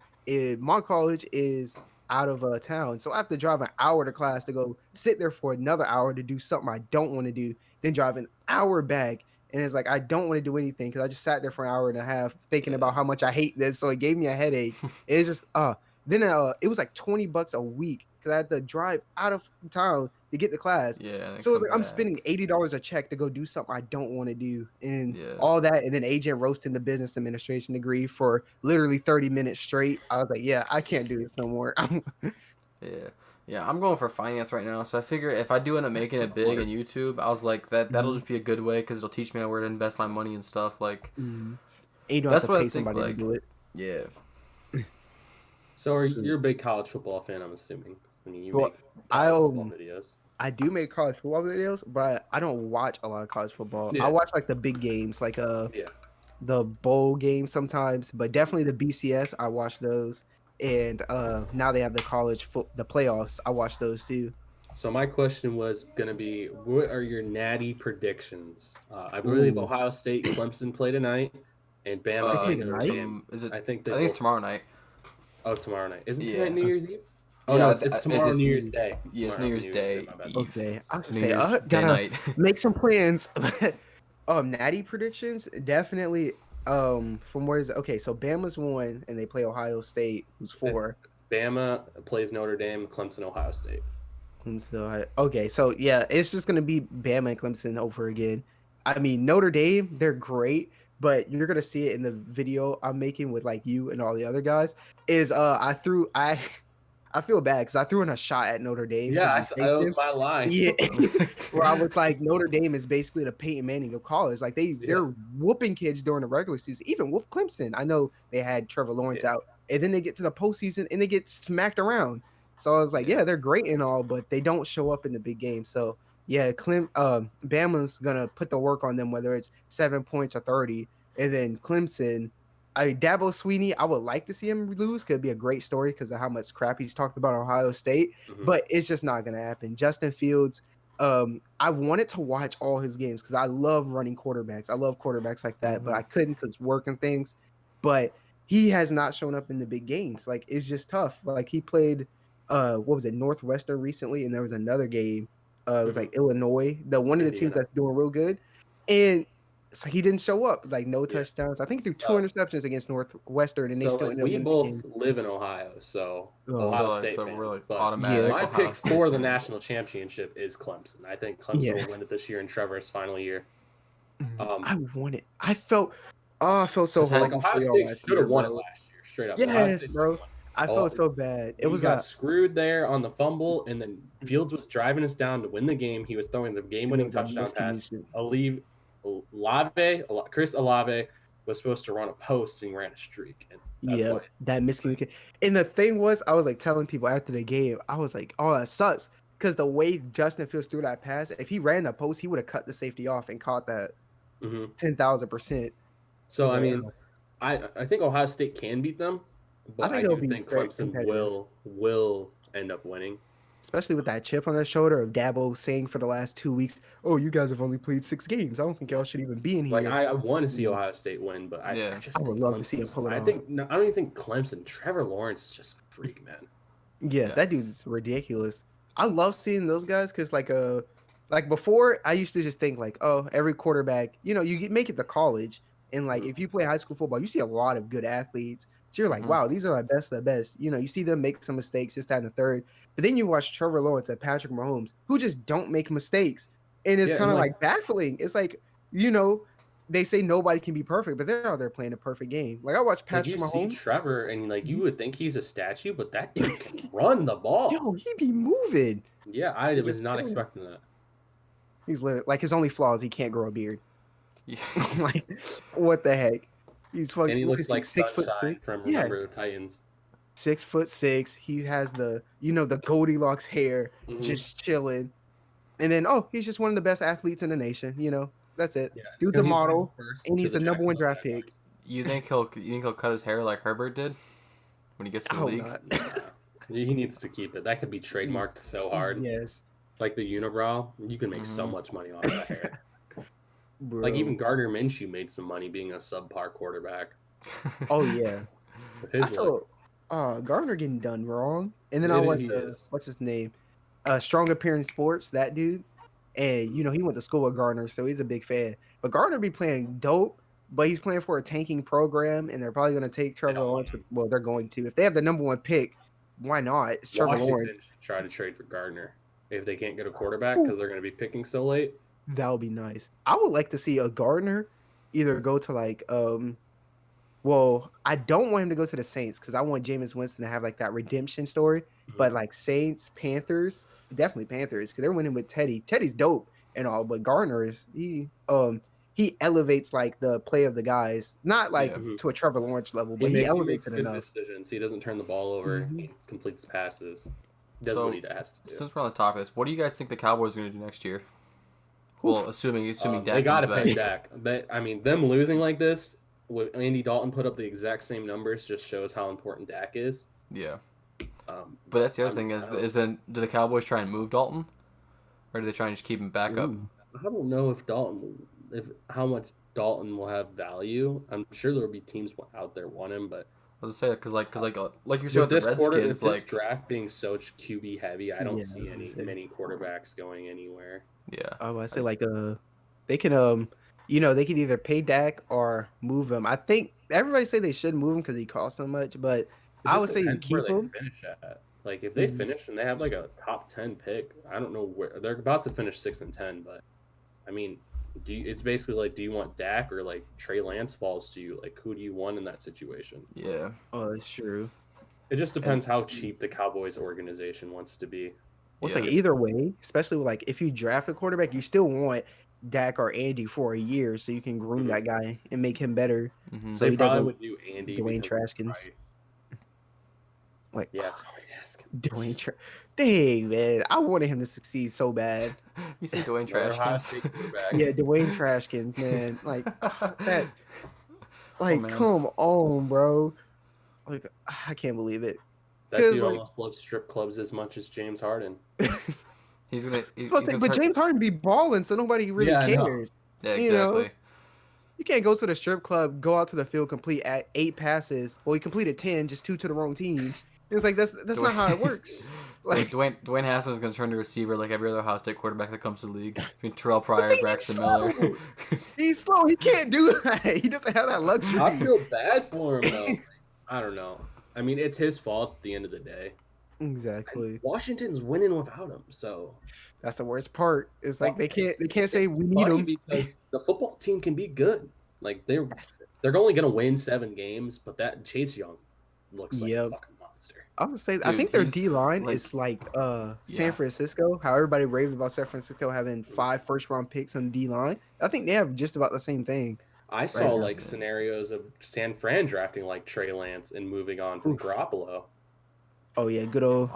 My college is out of town, so I have to drive an hour to class to go sit there for another hour to do something I don't want to do, then drive an hour back. And it's like I don't want to do anything because I just sat there for an hour and a half thinking about how much I hate this. So it gave me a headache. It's just then it was like $20 a week because I had to drive out of town to get to class. Yeah. So it was like come I'm back. spending $80 a check to go do something I don't want to do, and Yeah. all that, and then agent roasting the business administration degree for literally 30 minutes straight. I was like, yeah, I can't do this no more. Yeah. Yeah, I'm going for finance right now, so I figure if I do end up making it big in YouTube, I was like that'll just be a good way because it'll teach me where to invest my money and stuff. Like, And you don't that's have to what I pay think. somebody Like, to do it. yeah, So you're a big college football fan, I'm assuming. I mean, you Well, make college football I videos. I do make college football videos, but I don't watch a lot of college football. I Yeah. watch like the big games, like Yeah. the bowl games sometimes, but definitely the BCS. I watch those, and now they have the playoffs. I watch those too. So my question was going to be, what are your natty predictions? I believe Ooh. Ohio State, Clemson play tonight, and Bama play and Notre tonight? Dame. Is it? I think I think it's tomorrow night. Oh, tomorrow night. Isn't Yeah. tonight New Year's Eve? Oh, Yeah, no, it's tomorrow it's- New Year's Day. Yeah, it's Tomorrow, New Year's Day my bad. Eve. Okay, I was New gonna say Year's Day gotta night. make some plans. Natty predictions definitely. From where is it? Okay, so Bama's 1, and they play Ohio State, who's 4. Bama plays Notre Dame, Clemson, Ohio State. Okay, so yeah, it's just gonna be Bama and Clemson over again. I mean, Notre Dame, they're great, but you're gonna see it in the video I'm making with like you and all the other guys. Is I feel bad because I threw in a shot at Notre Dame. Yeah, 'Cause we that faced was them. my line. Yeah, where I was like, Notre Dame is basically the Peyton Manning of college. Like they're whooping kids during the regular season, even whoop Clemson. I know they had Trevor Lawrence out, and then they get to the postseason and they get smacked around. So I was like, yeah, they're great and all, but they don't show up in the big game. So yeah, Bama's gonna put the work on them, whether it's 7 points or 30, and then Clemson. Dabo Sweeney, I would like to see him lose. Could be a great story because of how much crap he's talked about Ohio State, but it's just not gonna happen. Justin Fields, I wanted to watch all his games because I love running quarterbacks. I love quarterbacks like that, but I couldn't because work and things. But he has not shown up in the big games. Like it's just tough. Like he played, what was it, Northwestern recently, and there was another game. It was like Illinois, one of the teams that's doing real good, and it's like he didn't show up. Like no touchdowns. I think he threw 2 interceptions against Northwestern, and they still ended up we winning both the game. live in Ohio, so Oh. Ohio State so fans. we're like but automatic. my Ohio pick State for the fans. national championship is Clemson. I think Clemson will win it this year in Trevor's final year. I want it. I felt so Like horrible Ohio for y'all State last should have year, won it bro. last year, straight up. Ohio Yes, State bro. I felt so bad. It we was got screwed there on the fumble, and then Fields was driving us down to win the game. He was throwing the game-winning touchdown pass. Chris Olave was supposed to run a post, and he ran a streak. And that's that miscommunication. And the thing was, I was like telling people after the game, I was like, "Oh, that sucks," because the way Justin Fields threw that pass, if he ran the post, he would have cut the safety off and caught that 10,000%. So I mean, I think Ohio State can beat them, but I do think Clemson will end up winning. Especially with that chip on their shoulder of Dabo saying for the last 2 weeks, "Oh, you guys have only played 6 games. I don't think y'all should even be in here." Like I want to see Ohio State win, but I would love to see him pull it off. I don't even think Clemson. Trevor Lawrence is just a freak, man. Yeah, that dude's ridiculous. I love seeing those guys because like before, I used to just think like, oh, every quarterback, you make it to college, and like if you play high school football, you see a lot of good athletes. So you're like, wow, these are the best of the best. You see them make some mistakes, just that and the third. But then you watch Trevor Lawrence and Patrick Mahomes, who just don't make mistakes. And it's kind of like baffling. It's like, they say nobody can be perfect, but they're out there playing a perfect game. Like I watch Patrick Mahomes. See Trevor, and you would think he's a statue, but that dude can run the ball. Yo, he be moving. Yeah, I was not expecting that. He's literally like his only flaw is he can't grow a beard. Like, what the heck? He's fucking. And he looks like 6'6" from Remember the Titans. 6'6". He has the the Goldilocks hair, just chilling. And then he's just one of the best athletes in the nation. That's it. Yeah, dude's a model, and he's the number 1 draft pick. You think he'll cut his hair like Herbert did when he gets to the league? He needs to keep it. That could be trademarked so hard. Yes. like the unibrow, you can make so much money off that hair. Bro. Like even Gardner Minshew made some money being a subpar quarterback. Oh yeah. With his I look. felt Gardner getting done wrong. And then I went He to is. what's his name? Strong Appearance Sports, that dude. And he went to school with Gardner, so he's a big fan. But Gardner be playing dope, but he's playing for a tanking program, and they're probably going to take They Trevor don't want Lawrence. him. Well, they're going to. If they have the number 1 pick, why not? It's Trevor Washington Lawrence. should try to trade for Gardner if they can't get a quarterback because they're going to be picking so late. That would be nice. I would like to see a Gardner either go to like well, I don't want him to go to the Saints because I want Jameis Winston to have like that redemption story. But like Saints, Panthers, definitely Panthers because they're winning with Teddy. Teddy's dope and all, but Gardner is he elevates like the play of the guys, not like to a Trevor Lawrence level, but he elevates it good enough. decisions. He doesn't turn the ball over. He completes passes. Does So, what he has to do. Since we're on the topic of this, what do you guys think the Cowboys are going to do next year? Well, assuming Dak they got to comes pay back. Dak. Them losing like this, with Andy Dalton put up the exact same numbers, just shows how important Dak is. Yeah. But that's the other thing is then do the Cowboys try and move Dalton, or do they try and just keep him back up? I don't know if how much Dalton will have value. I'm sure there will be teams out there want him, but I was gonna say that because like you said with the Redskins, this draft being so QB heavy, I don't see many quarterbacks going anywhere. Yeah. I say like they can they can either pay Dak or move him. I think everybody say they should move him because he costs so much, but I would say you keep him. Finish at. Like if they finish and they have like a top 10 pick, I don't know where they're about to finish 6-10, but I mean, it's basically like, do you want Dak or like Trey Lance falls to you? Like who do you want in that situation? Yeah. Oh, that's true. It just depends how cheap the Cowboys organization wants to be. Well, it's like either way, especially with like if you draft a quarterback, you still want Dak or Andy for a year so you can groom that guy and make him better. So They he probably doesn't would do Andy Dwayne because Traskins. Like Dwayne Dang, man, I wanted him to succeed so bad. You say Dwayne Trashkins? Yeah, Dwayne Trashkins, man. Like that. Like, come on, bro. Like, I can't believe it. That dude almost loves strip clubs as much as James Harden. He's gonna. But James Harden be balling, so nobody really cares. Yeah, exactly. You can't go to the strip club, go out to the field, complete 8 passes. Well, he completed 10, just 2 to the wrong team. It's like that's not how it works. Like Dwayne Haskins is gonna turn to receiver like every other Ohio State quarterback that comes to the league. Between Terrell Pryor, Braxton Miller. He's slow. He can't do that. He doesn't have that luxury. I feel bad for him though. I don't know. I mean, it's his fault at the end of the day. Exactly. And Washington's winning without him, so that's the worst part. It's like they can't say we need him because the football team can be good. Like they're only gonna win 7 games, but that Chase Young looks like a fucking monster. I was gonna say, I think their D line is like San Francisco. How everybody raved about San Francisco having 5 first-round picks on D line. I think they have just about the same thing. I saw like scenarios of San Fran drafting like Trey Lance and moving on from Garoppolo. Oh yeah, good old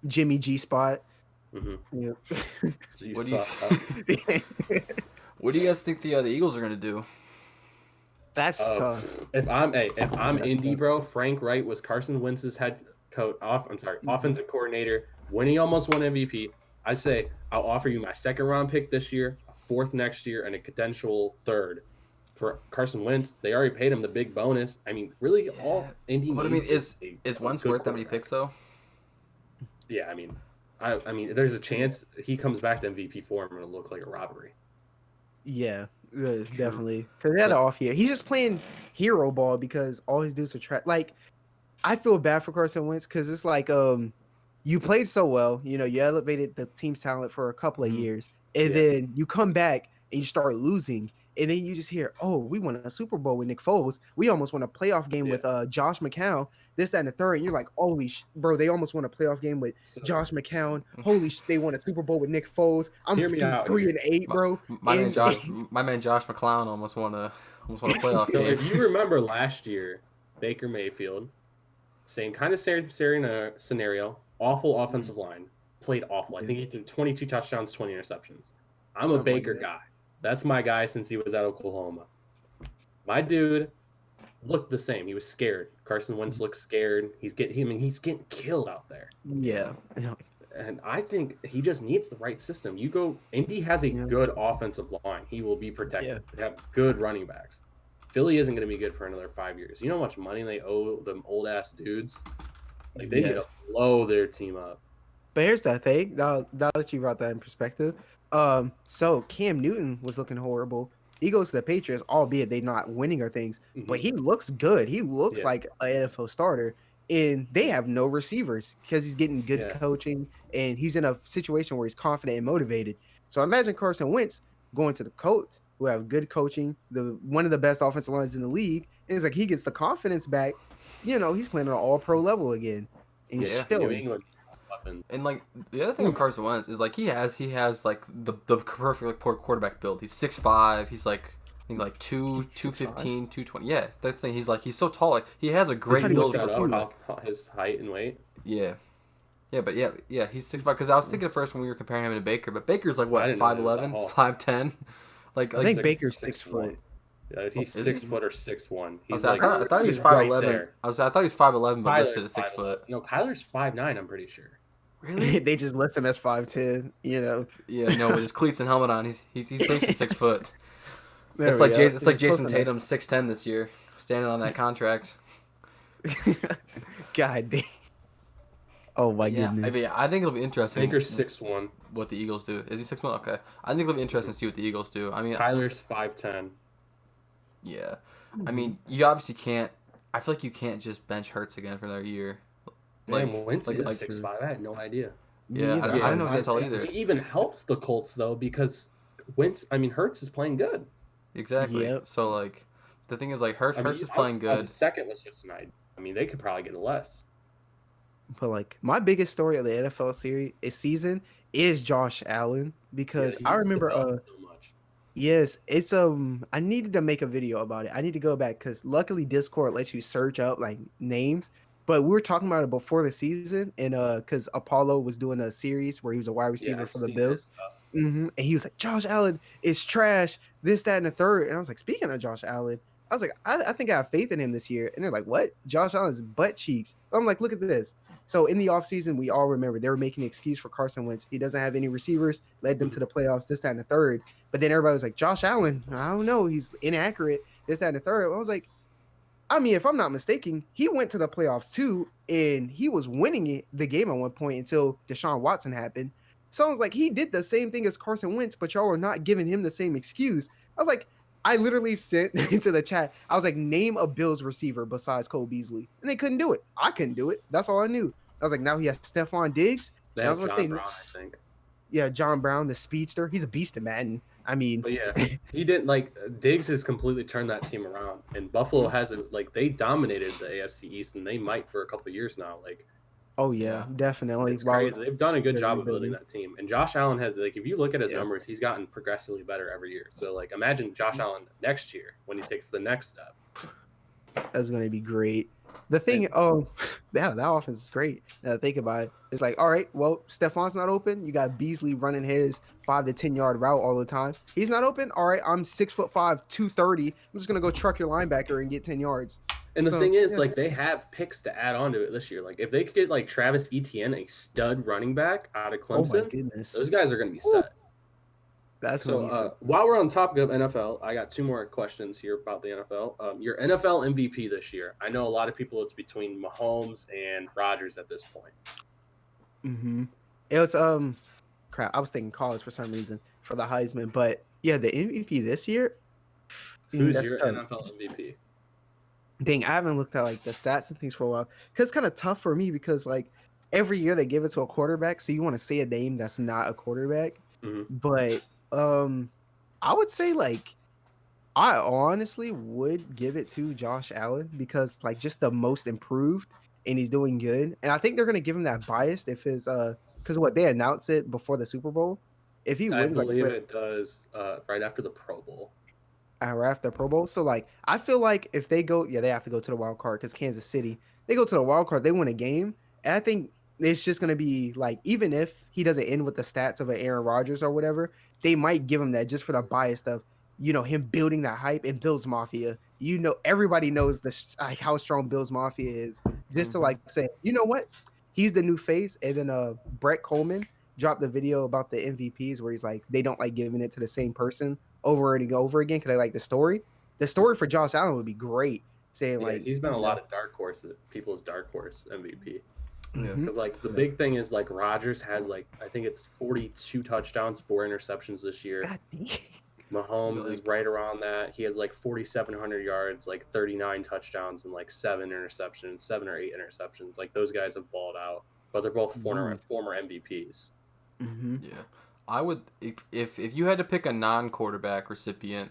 Jimmy G spot. Mm-hmm. Yeah. What do you guys think the Eagles are gonna do? That's tough. If I'm Indy, bro, Frank Wright was Carson Wentz's offensive coordinator when he almost won MVP. I say I'll offer you my 2nd round pick this year, a 4th next year, and a potential 3rd. For Carson Wentz, they already paid him the big bonus. I mean, really, all Indy. But I mean, is Wentz worth that many picks though? Yeah, I mean, there's a chance he comes back to MVP form and it'll look like a robbery. Yeah, definitely. Because they had an off year. He's just playing hero ball because all his dudes are like. I feel bad for Carson Wentz because it's like you played so well. You elevated the team's talent for a couple of years, and then you come back and you start losing. And then you just hear, oh, we won a Super Bowl with Nick Foles. We almost won a playoff game with Josh McCown. This, that, and the third. And you're like, holy bro, they almost won a playoff game with Josh McCown. Holy they won a Super Bowl with Nick Foles. I'm 3-8, bro. My man Josh McClown almost won a playoff game. So if you remember last year, Baker Mayfield, same kind of scenario, awful offensive line, played awful. I think he threw 22 touchdowns, 20 interceptions. I'm a Baker guy. That's my guy since he was at Oklahoma. My dude looked the same. He was scared. Carson Wentz looked scared. He's getting killed out there. Yeah. And I think he just needs the right system. Indy has a good offensive line. He will be protected. They have good running backs. Philly isn't going to be good for another 5 years. You know how much money they owe them old ass dudes? Like they need to blow their team up. But here's the thing. Now that you brought that in perspective, so Cam Newton was looking horrible. He goes to the Patriots, albeit they're not winning or things, but he looks good. He looks like an NFL starter, and they have no receivers because he's getting good coaching, and he's in a situation where he's confident and motivated. So imagine Carson Wentz going to the Colts, who have good coaching, one of the best offensive lines in the league, and it's like he gets the confidence back. You know, he's playing on an all-pro level again. And he's chilling. And like the other thing with Carson Wentz is like he has like the perfect like quarterback build. He's 6'5". He's like I think like 215, 220. Yeah, that's the thing. He's so tall. Like he has a great build. His height and weight. Yeah, but he's 6'5". Because I was thinking at first when we were comparing him to Baker, but Baker's like what 5'11", 5'10". Like I think Baker's 6 foot. Yeah, he's 6 foot or 6'1". I thought he was 5'11". I thought he was 5'11", but listed as 6 foot. No, Kyler's 5'9". I'm pretty sure. Really? They just list him as 5'10". You know. Yeah, no, with his cleats and helmet on, he's basically 6 foot. It's like Jason Tatum 6'10" this year, standing on that contract. God damn. Oh my goodness. I think it'll be interesting. Baker's 6'1". What the Eagles do? Is he 6'1"? Okay. I think it'll be interesting to see what the Eagles do. I mean, Kyler's 5'10". Yeah, I mean, you obviously can't. I feel like you can't just bench Hurts again for another year. Like Wentz is 6'5". I had no idea. Yeah, I didn't know he was that tall either. It even helps the Colts though because Hurts is playing good. Exactly. Yep. So like, the thing is like Hurts is playing good. The second was just an idea. I mean, they could probably get less. But like my biggest story of the NFL season is Josh Allen because I remember yes, it's I needed to make a video about it. I need to go back because luckily Discord lets you search up like names. But we were talking about it before the season, and because Apollo was doing a series where he was a wide receiver for the Bills, and he was like, "Josh Allen is trash, this, that, and the third." And I was like, "Speaking of Josh Allen, I was like, I think I have faith in him this year." And they're like, "What? Josh Allen's butt cheeks?" I'm like, "Look at this." So in the offseason, we all remember they were making an excuse for Carson Wentz. He doesn't have any receivers, led them to the playoffs, this, that, and the third. But then everybody was like, "Josh Allen, I don't know, he's inaccurate, this, that, and the third." I was like, I mean, if I'm not mistaken, he went to the playoffs too, and he was winning the game at one point until Deshaun Watson happened. So I was like, he did the same thing as Carson Wentz, but y'all are not giving him the same excuse. I was like, I literally sent into the chat, I was like, name a Bills receiver besides Cole Beasley. And they couldn't do it. I couldn't do it. That's all I knew. I was like, now he has Stephon Diggs. They have John Brown, I think. Yeah, John Brown, the speedster. He's a beast in Madden. I mean, but yeah, he didn't Diggs has completely turned that team around, and Buffalo hasn't they dominated the AFC East, and they might for a couple of years now. Oh yeah, definitely. It's crazy. They've done a good job of building that team, and Josh Allen has if you look at his numbers, he's gotten progressively better every year. So imagine Josh Allen next year when he takes the next step. That's gonna be great. The thing, that offense is great. Now think about it. It's like, all right, well, Stephon's not open. You got Beasley running his 5 to 10 yard route all the time. He's not open. All right, I'm 6'5", 230. I'm just gonna go truck your linebacker and get 10 yards. And the thing is, they have picks to add on to it this year. If they could get Travis Etienne, a stud running back out of Clemson, those guys are gonna be set. That's so. While we're on the topic of NFL, I got 2 more questions here about the NFL. Your NFL MVP this year. I know a lot of people. It's between Mahomes and Rodgers at this point. It was crap. I was thinking college for some reason for the Heisman, but yeah, the MVP this year. Who's your NFL MVP? Dang, I haven't looked at the stats and things for a while because it's kind of tough for me because every year they give it to a quarterback, so you want to say a name that's not a quarterback, but. I would say I honestly would give it to Josh Allen because just the most improved and he's doing good. And I think they're gonna give him that bias if his because they announced it before the Super Bowl. If he wins, I believe it does right after the Pro Bowl. Right after the Pro Bowl. So I feel like if they go, they have to go to the wild card because Kansas City, they go to the wild card, they win a game. And I think it's just gonna be even if he doesn't end with the stats of an Aaron Rodgers or whatever, they might give him that just for the bias of, him building that hype and Bills Mafia. Everybody knows how strong Bills Mafia is. Just to say, you know what? he's the new face. And then Brett Coleman dropped the video about the MVPs where he's like they don't like giving it to the same person over and over again because they like the story. The story for Josh Allen would be great. Saying Yeah, like he's been a lot of people's dark horse MVP. Yeah. Because like the big thing is like Rodgers has like I think it's 42 touchdowns, 4 interceptions this year. God dang. Mahomes is Like- right around that. He has like 4,700 yards, like 39 touchdowns, and like 7 or 8 interceptions. Like those guys have balled out, but they're both former MVPs. Mm-hmm. Yeah, I would if you had to pick a non-quarterback recipient,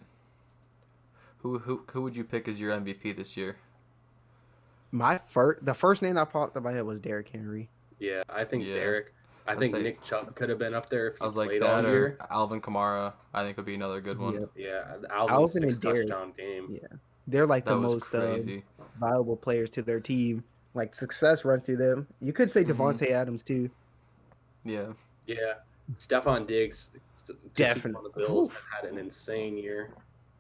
who would you pick as your MVP this year? The first name that popped in my head was Derrick Henry. Yeah, I think Yeah. Derek. I think Nick Chubb could have been up there if he I was like played all that, year. or Alvin Kamara. I think would be another good one. Yep. Yeah, Alvin Alvin's and 6 Derek. touchdown game. Yeah. They're like That the was most crazy. valuable players to their team. Like success runs through them. You could say Mhm. Devontae Adams too. Yeah, Yeah, Stephon Diggs, Definitely. on the Bills, Oof. have had an insane year.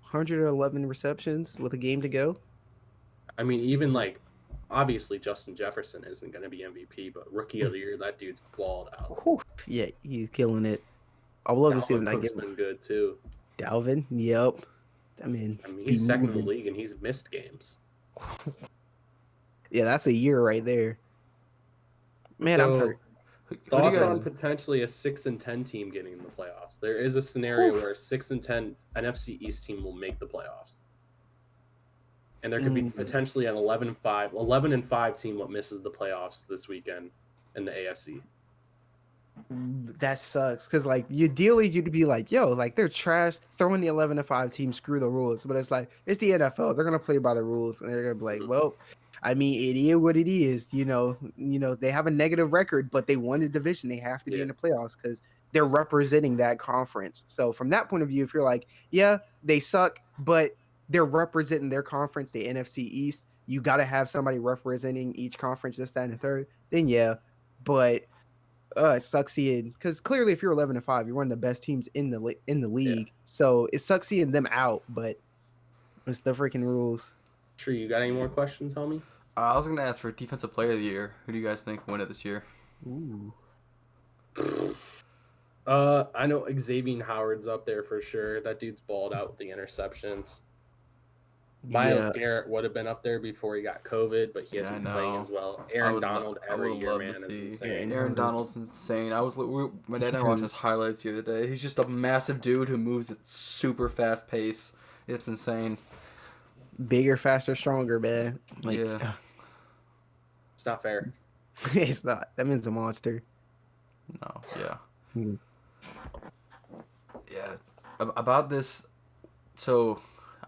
111 receptions with a game to go. I mean, even like, obviously Justin Jefferson isn't going to be MVP, but Rookie of the Year, that dude's balled out. Whew. Yeah, he's killing it. I would love to see him Dalvin not Cook's get been good too. Dalvin. Yep. I mean, He's be second in the moving. league and he's missed games. Yeah, that's a year right there. Man, So, I'm hurt. who do you Thoughts guys? on potentially a 6-10 team getting in the playoffs? There is a scenario where a 6-10 NFC East team will make the playoffs, and there could be potentially an 11-5 team that misses the playoffs this weekend in the AFC. That sucks because like you'd be like, yo, like they're trash. Throwing the 11-5 team, screw the rules. But it's like it's the NFL. They're gonna play by the rules, and they're gonna be like, well, I mean, it is what it is. You know, they have a negative record, but they won the division. They have to be in the playoffs because they're representing that conference. So from that point of view, if you're like, yeah, they suck, but they're representing their conference, the NFC East. You got to have somebody representing each conference, this, that, and the third. Then yeah, but. It sucks seeing because clearly if you're 11-5, you're one of the best teams in the league. So it sucks seeing them out, but it's the freaking rules. Sure, you got any more questions, homie? I was gonna ask for Defensive Player of the Year. Who do you guys think win it this year? Ooh. I know Xavier Howard's up there for sure. That dude's balled out with the interceptions. Myles Garrett would have been up there before he got COVID, but he hasn't been playing as well. Aaron Donald every year, man, is insane. Aaron Donald's insane. My dad and I watched his highlights the other day. He's just a massive dude who moves at super fast pace. It's insane. Bigger, faster, stronger, man. Like, yeah. It's not fair. It's not. That means a monster. No, yeah. Hmm. Yeah. About this, so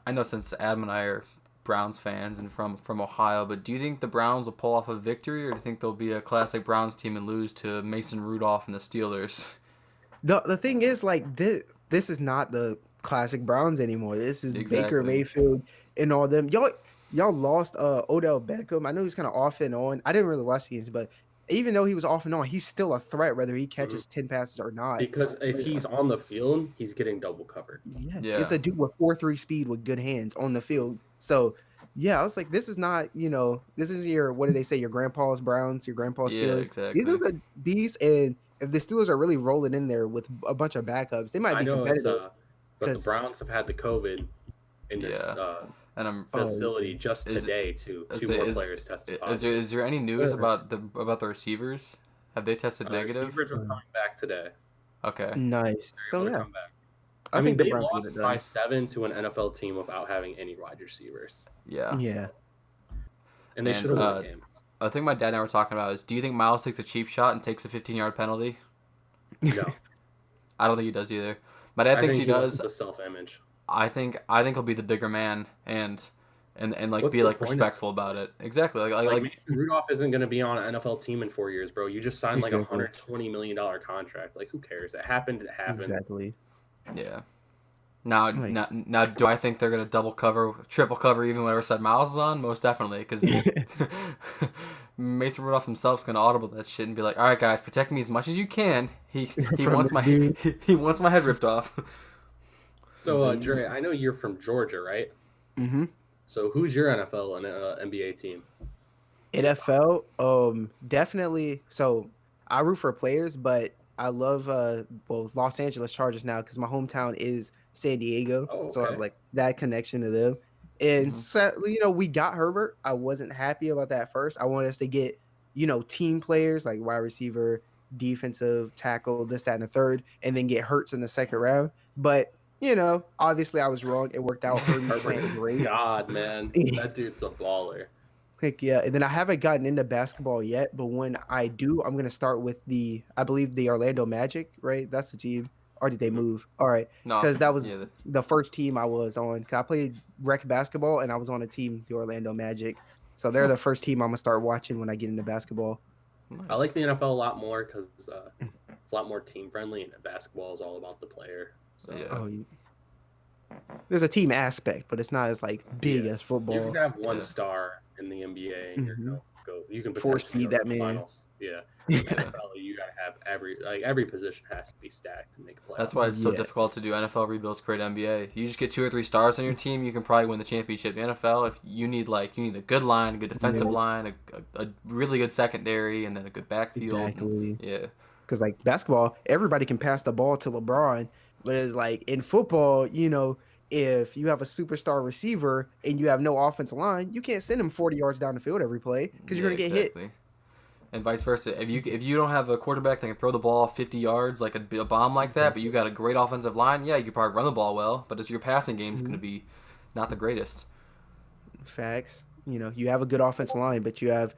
I know since Adam and I are Browns fans and from Ohio, but do you think the Browns will pull off a victory, or do you think they'll be a classic Browns team and lose to Mason Rudolph and the Steelers? The thing is, like, this is not the classic Browns anymore. This is Baker Mayfield and all them. Y'all lost Odell Beckham. I know he's kind of off and on. I didn't really watch the games, but even though he was off and on, he's still a threat whether he catches 10 passes or not. Because if he's on the field, he's getting double covered. Yeah. It's a dude with 4.3 speed with good hands on the field. So, yeah, I was like, this is not, this is your, what do they say, your grandpa's Browns, your grandpa's Steelers. Yeah, exactly. These are beasts, and if the Steelers are really rolling in there with a bunch of backups, they might be competitive. But the Browns have had the COVID in this facility just today, too. 2 more players tested positive. Is there any news about the receivers? Have they tested negative? Receivers are coming back today. Okay. Nice. So, yeah. I mean, they lost by 7 to an NFL team without having any wide receivers. Yeah. Yeah. And they should have won the game. I think my dad and I were talking about is, do you think Miles takes a cheap shot and takes a 15-yard penalty? No. I don't think he does either. My dad thinks he does. The self-image. I think he'll be the bigger man and like be like respectful about it. Exactly. Like Mason Rudolph isn't going to be on an NFL team in 4 years, bro. You just signed like $120 million contract. Like, who cares? It happened. It happened. Exactly. Yeah. Now, do I think they're gonna double cover, triple cover, even whatever side Miles is on? Most definitely, because Mason Rudolph himself's gonna audible that shit and be like, "All right, guys, protect me as much as you can. He wants my head ripped off." So, Dre, I know you're from Georgia, right? Mm-hmm. So, who's your NFL and NBA team? NFL, definitely. So I root for players, but I love Los Angeles Chargers now because my hometown is San Diego, Oh, so I have okay. like that connection to them. And Mhm. so, we got Herbert. I wasn't happy about that first. I wanted us to get team players like wide receiver, defensive tackle, this, that, and the third, and then get Hurts in the second round. But obviously I was wrong. It worked out. Herbie's Herbert, playing great. God, man, that dude's a baller. Heck yeah. And then I haven't gotten into basketball yet, but when I do, I'm gonna start with I believe the Orlando Magic, right? That's the team. Or did they Mhm. move? All right. No, Because that was yeah, the first team I was on. 'Cause I played rec basketball and I was on a team, the Orlando Magic. So they're Huh. the first team I'm gonna start watching when I get into basketball. I nice. like the NFL a lot more because it's a lot more team friendly, and basketball is all about the player. So Yeah. Oh, there's a team aspect, but it's not as like big yeah, as you can football. have one Yeah. star in the NBA, and you're Hmm. you can Force potentially feed go to that the man. finals. Yeah, Yeah. NFL, you gotta have every position has to be stacked to make a playoff. That's why it's so Yes. difficult to do NFL rebuilds, create NBA. You just get 2 or 3 stars on your team, you can probably win the championship. The NFL, if you need a good line, a good defensive Yes. line, a really good secondary, and then a good backfield. Exactly. Yeah. Because like basketball, everybody can pass the ball to LeBron, but it's like in football, if you have a superstar receiver and you have no offensive line, you can't send him 40 yards down the field every play because Yeah, you're gonna get hit. exactly. And vice versa. If you don't have a quarterback that can throw the ball 50 yards like a bomb like that, but you Exactly. got a great offensive line, yeah, you can probably run the ball well, but your passing game's going Mhm. to be not the greatest. Facts. You have a good offensive line, but you have,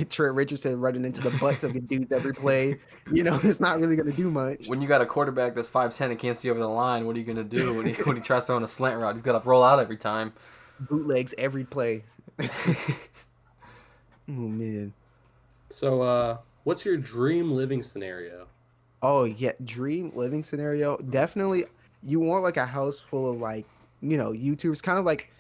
Trent Richardson running into the butts of the dudes every play. It's not really gonna do much. When you got a quarterback that's 5'10" and can't see over the line, what are you going to do when he tries throwing a slant route? He's got to roll out every time. Bootlegs every play. Oh man. So, what's your dream living scenario? Oh yeah, dream living scenario. Definitely, you want like a house full of like YouTubers, kind of like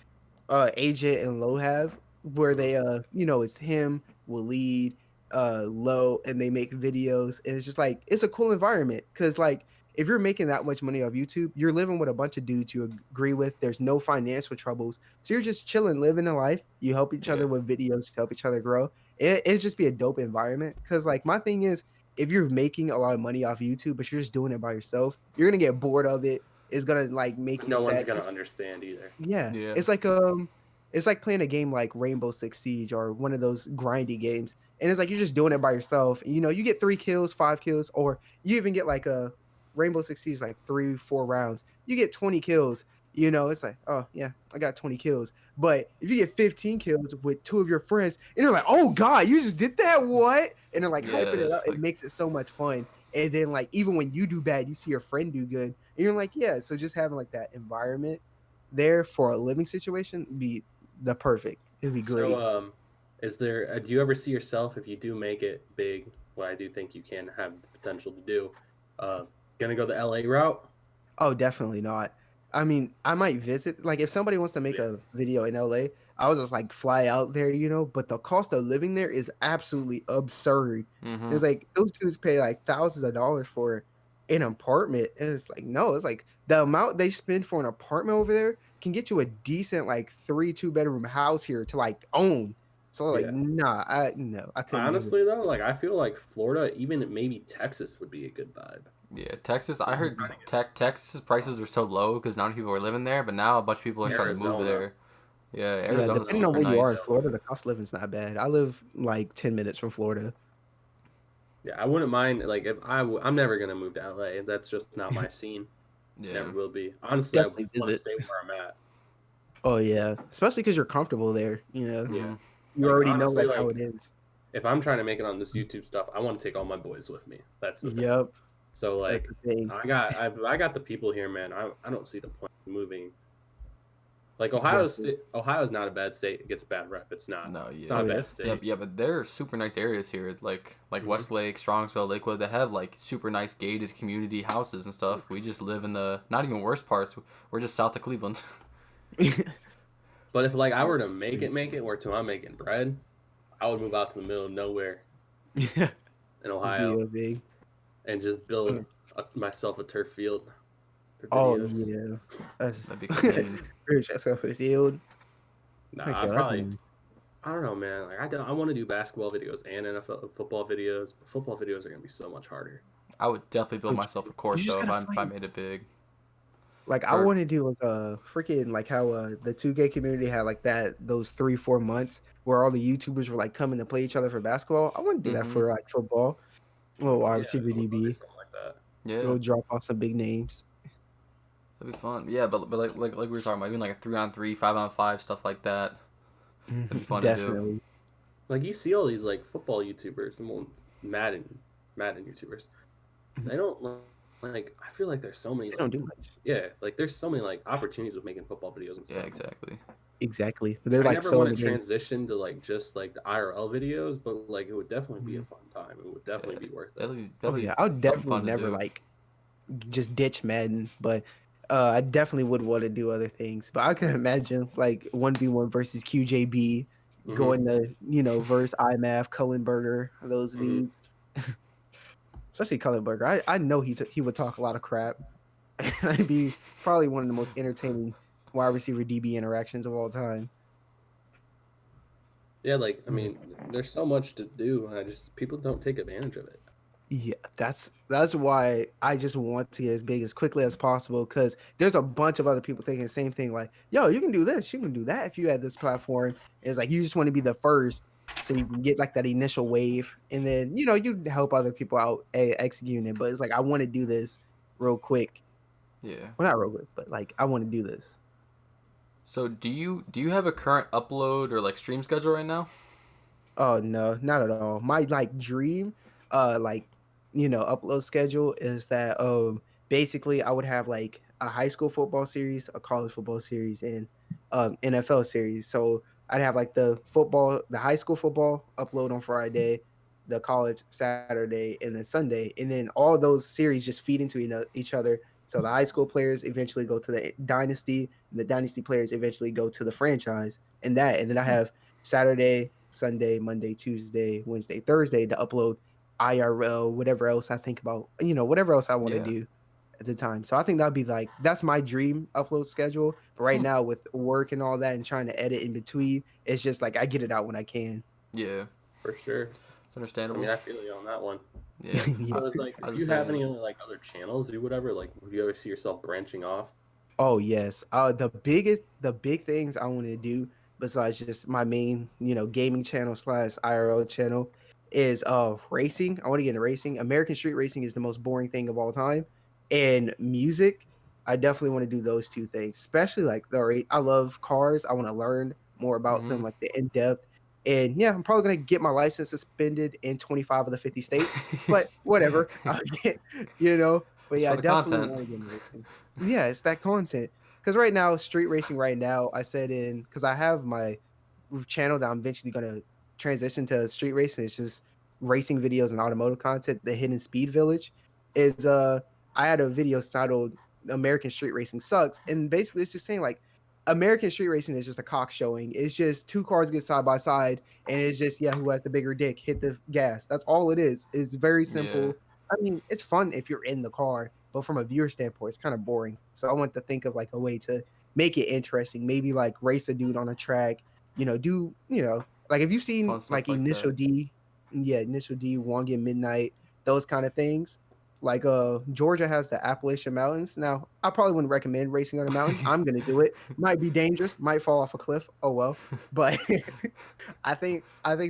AJ and Low have, where Mhm. they it's him, Waleed, Low, and they make videos, and it's just like it's a cool environment because like if you're making that much money off YouTube, you're living with a bunch of dudes you agree with. There's no financial troubles, so you're just chilling, living a life. You help each Yeah. other with videos, help each other grow. It'd just be a dope environment because like my thing is, if you're making a lot of money off YouTube, but you're just doing it by yourself, you're gonna get bored of it. It's gonna like make you No one's sad. gonna understand either. Yeah, Yeah. it's like playing a game like Rainbow Six Siege or one of those grindy games, and it's like you're just doing it by yourself. You get 3 kills, 5 kills, or you even get like a Rainbow Six Siege like 3, 4 rounds. You get 20 kills. It's like, oh yeah, I got 20 kills. But if you get 15 kills with two of your friends, and you're like, oh god, you just did that, what? And they're like Yeah, hyping it up. it's It like makes it so much fun. And then like even when you do bad, you see your friend do good, and you're like, yeah. So just having like that environment there for a living situation be the perfect. It'd be great. So, is there? Do you ever see yourself if you do make it big? What I do think you can have the potential to do. Uh, gonna go the LA route? Oh, definitely not. I mean, I might visit. Like, if somebody wants to make Yeah. a video in LA, I would just like fly out there, But the cost of living there is absolutely absurd. mm-hmm. It's like those dudes pay like thousands of dollars for an apartment, and it's like no, it's like the amount they spend for an apartment over there can get you a decent like 3 2 bedroom house here to like own. So like, Yeah. nah, I couldn't do it. Honestly, though, like I feel like Florida, even maybe Texas, would be a good vibe. Yeah, Texas. I heard Texas prices were so low because not many people were living there, but now a bunch of people are starting to move Arizona. there. Yeah, Yeah, Arizona's depending on super where you are nice. in Florida, the cost of living's not bad. I live like 10 minutes from Florida. Yeah, I wouldn't mind. Like, if I'm never gonna move to LA. That's just not my scene. Yeah, Never will be. Honestly, I Definitely want to visit. stay where I'm at. Oh yeah, especially because you're comfortable there. Yeah. Mhm. You Like, already know honestly, like how like it is. if I'm trying to make it on this YouTube stuff, I want to take all my boys with me. That's the thing. Yep, So that's like, the thing. I got the people here, man. I don't see the point in moving. Like Exactly. Ohio's not a bad state. It gets a bad rep. It's not. No, It's yeah. not Oh a yeah. bad state. Yeah, but there are super nice areas here, like Mhm. Westlake, Strongsville, Lakewood, that have like super nice gated community houses and stuff. We just live in the not even worst parts. We're just south of Cleveland. But if like I were to make it where to I'm making bread, I would move out to the middle of nowhere Yeah, in this Ohio video big. and just build myself a turf field for Oh videos. yeah, that's That'd be clean. British FF is yield. Nah, Heck I'd yeah, probably I don't know, man. Like I want to do basketball videos and NFL football videos, but football videos are gonna be so much harder. I would definitely build Oh, myself a you court just though gotta if I find made it big. like I For want to do was freaking like how the 2K community had like that those 3-4 months where all the YouTubers were like coming to play each other for basketball. I want to do that mm-hmm. for like football. Little wide Yeah, receiver I would love to do DB. something like that. Yeah, Go drop off some big names. that'd be fun. Yeah, but like we were talking about, even like a 3-on-3, 5-on-5 stuff like that. That'd be fun to do. Definitely. Like you see all these like football YouTubers and Madden YouTubers. They don't like. I feel like there's so many They like don't do much. yeah, like there's so many like opportunities with making football videos and Yeah, stuff. exactly. Exactly. They're I like never so want to entertaining. transition to like just like the IRL videos, but like it would definitely be a fun time. It would definitely Yeah, be worth it. that'd Oh be yeah, I would something definitely fun to never do. like just ditch Madden, but I definitely would want to do other things. But I can imagine like 1v1 versus QJB Mm-hmm. going to verse IMAF, Cullenberger, those Mm-hmm. dudes. Especially Cullenberger. I know he would talk a lot of crap. That'd be probably one of the most entertaining wide receiver DB interactions of all time. Yeah, like I mean, there's so much to do. I just people don't take advantage of it. Yeah, that's why I just want to get as big as quickly as possible because there's a bunch of other people thinking the same thing. Like, yo, you can do this, you can do that if you had this platform. It's like you just want to be the first, so you can get like that initial wave, and then you help other people out executing it. But it's like I want to do this real quick. Yeah. Well, not real quick, but like I want to do this. So do you have a current upload or like stream schedule right now? Oh no, not at all. My like dream, like upload schedule is that basically I would have like a high school football series, a college football series, and NFL series. So I'd have like the high school football upload on Friday, the college Saturday, and then Sunday, and then all those series just feed into each other. So the high school players eventually go to the dynasty, and the dynasty players eventually go to the franchise, and then I have Saturday, Sunday, Monday, Tuesday, Wednesday, Thursday to upload IRL, whatever else I think about, whatever else I want to Yeah. do at the time. So I think that'd be like that's my dream upload schedule. But right now with work and all that and trying to edit in between, it's just like I get it out when I can. Yeah. For sure. It's I understandable. mean, I feel you on that one. Yeah. Yeah. So it's like, I if was you have saying, any like other channels or whatever, like, would you ever see yourself branching off? Oh yes. The big things I want to do besides just my main, gaming channel / IRL channel is racing. I want to get into racing. American street racing is the most boring thing of all time. And music, I definitely want to do those two things. Especially like I love cars. I want to learn more about them, mm-hmm. like the in-depth. And yeah, I'm probably gonna get my license suspended in 25 of the 50 states, but whatever. I'll get, but It's yeah, for I the definitely content. want to get into racing. Yeah, it's that content. Because right now, street racing. Right now, I said because I have my channel that I'm eventually gonna transition to street racing. It's just racing videos and automotive content. The Hidden Speed Village is I had a video titled "American Street Racing Sucks," and basically it's just saying like American street racing is just a cock showing. It's just two cars get side by side, and it's just who has the bigger dick, hit the gas. That's all it is. It's very Yeah. simple. I mean, it's fun if you're in the car, but from a viewer standpoint, it's kind of boring. So I want to think of like a way to make it interesting. Maybe like race a dude on a track. Like if you've seen Fun stuff like like Initial that. D, yeah, Initial D, Wongan Midnight, those kind of things. Like Georgia has the Appalachian Mountains. Now, I probably wouldn't recommend racing on a mountain. I'm gonna do it. Might be dangerous, might fall off a cliff. Oh well. But I think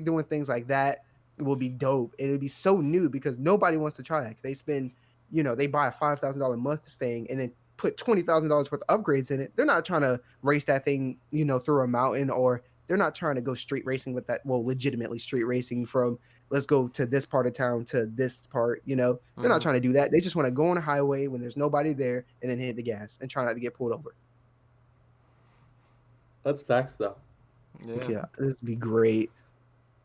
doing things like that will be dope. And it'd be so new because nobody wants to try that. They spend, they buy a $5,000 Mustang and then put $20,000 worth of upgrades in it. They're not trying to race that thing, through a mountain, or they're not trying to go street racing with that. Well, legitimately street racing from let's go to this part of town to this part. They're not Mm-hmm. trying to do that. They just want to go on a highway when there's nobody there and then hit the gas and try not to get pulled over. That's facts, though. Yeah. Yeah, this would be great.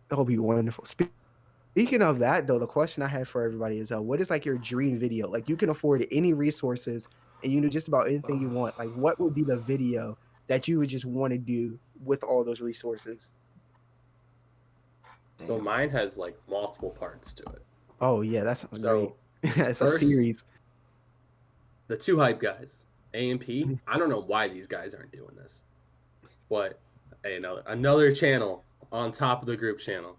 That would be wonderful. Speaking of that, though, the question I had for everybody is, what is like your dream video? Like you can afford any resources and you know just about anything you want. Like what would be the video that you would just want to do with all those resources? So Damn. mine has like multiple parts to it. Oh yeah, that's great. So It's a first, series. the two hype guys, A and P. I don't know why these guys aren't doing this, but hey, another channel on top of the group channel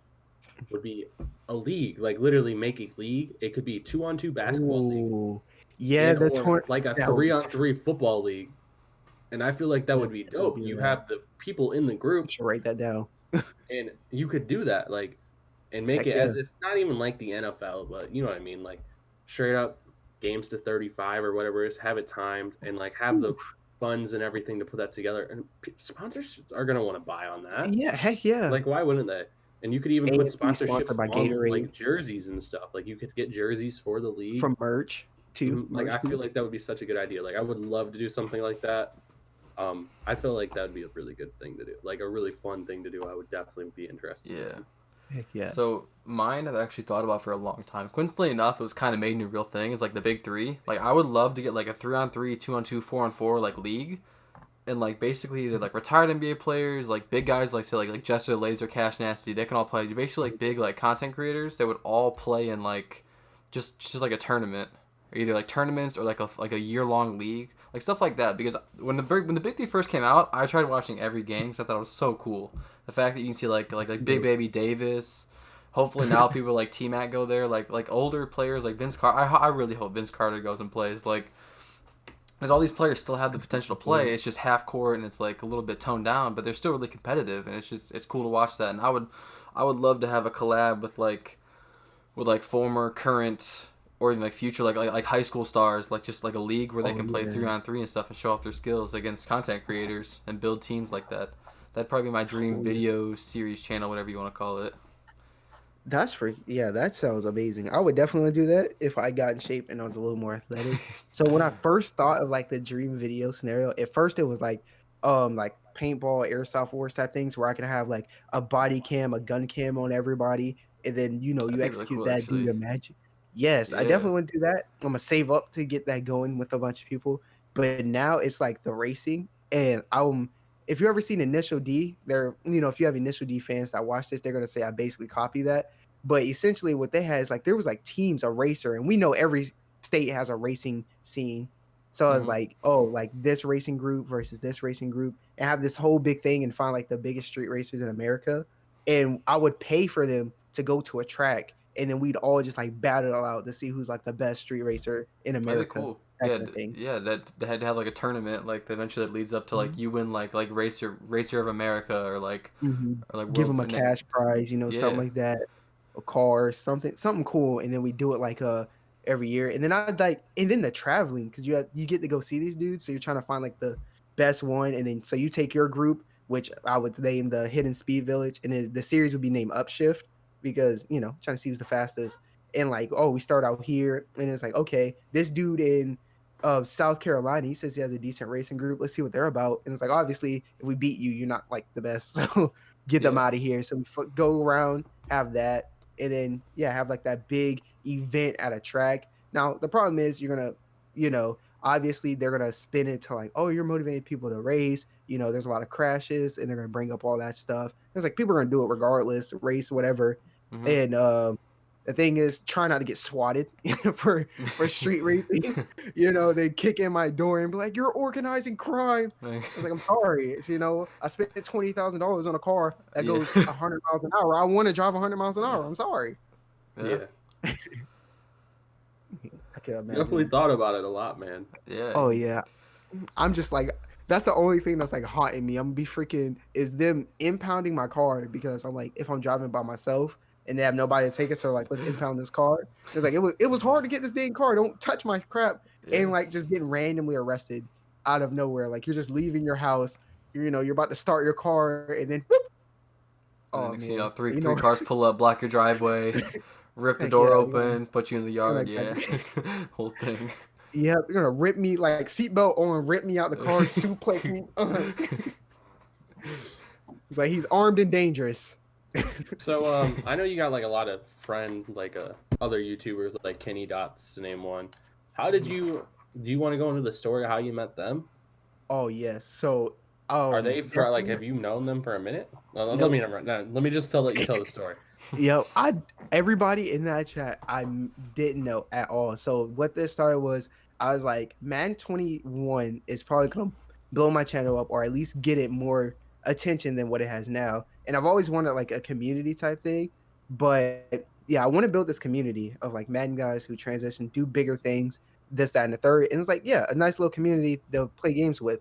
would be a league, like literally make a league. It could be 2-on-2 basketball league, Ooh. Yeah, and the or torn. like a That would, 3-on-3 football league. And I feel like that yeah, would be we dope. do You that. have the people in the group, Should write that down. and you could do that, like, and make Heck it yeah. as if not even like the NFL, but you know what I mean, like straight up games to 35 or whatever it is, have it timed, and like have the Ooh. funds and everything to put that together. And sponsorships are gonna want to buy on that. Yeah, heck yeah. Like, why wouldn't they? And you could even put AFC sponsored sponsorships by on Gatorade like jerseys and stuff. Like you could get jerseys for the league. from merch too. Like Merch I feel too. like that would be such a good idea. Like I would love to do something like that. I feel like that would be a really good thing to do, like a really fun thing to do. I would definitely be interested. Yeah. In. Heck yeah. So mine I've actually thought about for a long time. Coincidentally enough, it was kind of made into a real thing. It's like the big three. Like I would love to get like a 3-on-3, 2-on-2, 4-on-4 like league, and like basically they're like retired NBA players, like big guys like say like Jester Laser, Cash Nasty. They can all play. Basically like big like content creators. They would all play in like just like a tournament, or either like tournaments or like a year-long league, like stuff like that. Because when the big three first came out, I tried watching every game because I thought it was so cool. The fact that you can see like Big Baby Davis. Hopefully now people like T Mac go there, like older players like Vince Carter. I really hope Vince Carter goes and plays. Like, because all these players still have the potential to play. It's just half court and it's like a little bit toned down, but they're still really competitive, and it's cool to watch that. And I would love to have a collab with former, current, or even like future like high school stars, like just like a league where they can play 3-on-3 and stuff and show off their skills against content creators and build teams like that. That'd probably be my dream video series channel, whatever you want to call it. That sounds amazing. I would definitely do that if I got in shape and I was a little more athletic. So when I first thought of like the dream video scenario, at first it was like paintball, airsoft wars type things where I can have like a body cam, a gun cam on everybody, and then That'd you be really execute cool, that, do actually. your magic. Yes, I Yeah. definitely want to do that. I'm gonna save up to get that going with a bunch of people. But now it's like the racing, and if you ever seen Initial D, if you have Initial D fans that watch this, they're gonna say I basically copy that. But essentially, what they had is like there was like teams of racer, and we know every state has a racing scene. So I was Mm-hmm. like, oh, like this racing group versus this racing group, and have this whole big thing and find like the biggest street racers in America. And I would pay for them to go to a track, and then we'd all just like battle out to see who's like the best street racer in That'd be America. cool. That Yeah, kind of thing. yeah. That they had to have like a tournament, like eventually that leads up to like you win like racer of America Mm-hmm. or like Give world. them a cash prize, something Yeah, like that, a car, something cool, and then we do it like every year. And then and then the traveling because you get to go see these dudes, so you're trying to find like the best one, and then so you take your group, which I would name the Hidden Speed Village, and then the series would be named Upshift because trying to see who's the fastest. And like, oh, we start out here, and it's like, okay, this dude in South Carolina, he says he has a decent racing group. Let's see what they're about. And it's like, obviously, if we beat you, you're not like the best. So get them yeah. out of here. So we go around, have that, and then have like that big event at a track. Now the problem is you're gonna, obviously they're gonna spin it to like, oh, you're motivating people to race. There's a lot of crashes, and they're gonna bring up all that stuff. It's like people are gonna do it regardless, race, whatever. Mm-hmm. And the thing is, try not to get swatted for street racing. They kick in my door and be like, "You're organizing crime." I was like, "I'm sorry. I spent $20,000 on a car that Yeah. goes 100 miles an hour. I want to drive 100 miles an hour. I'm sorry." Yeah. Yeah, I can definitely imagine. thought about it a lot, man. Yeah. Oh yeah, I'm just like, that's the only thing that's like haunting me. I'm gonna be freaking is them impounding my car because I'm like, if I'm driving by myself and they have nobody to take us, so like, let's impound this car. It's like it was hard to get this dang car. Don't touch my crap. Yeah. And like just getting randomly arrested out of nowhere. Like you're just leaving your house. You're about to start your car and then whoop. And then Oh next man, three cars pull up, block your driveway, rip the heck door yeah, open, put you in the yard. like Yeah. that. Whole thing. Yeah, they're gonna rip me like seatbelt on, rip me out the car, suplex me. It's like he's armed and dangerous. So I know you got like a lot of friends, like other YouTubers, like Kenny Dots to name one. How did you? Do you want to go into the story of how you met them? Oh yes. So Are they for like? definitely. Have you known them for a minute? No, let Yep. me let me just let you tell the story. Yep. Everybody in that chat didn't know at all. So what this started was I was like, man, 21 is probably gonna blow my channel up or at least get it more attention than what it has now. And I've always wanted like a community type thing, but yeah, I want to build this community of like Madden guys who transition, do bigger things, this, that, and the third. And it's like, yeah, a nice little community to play games with.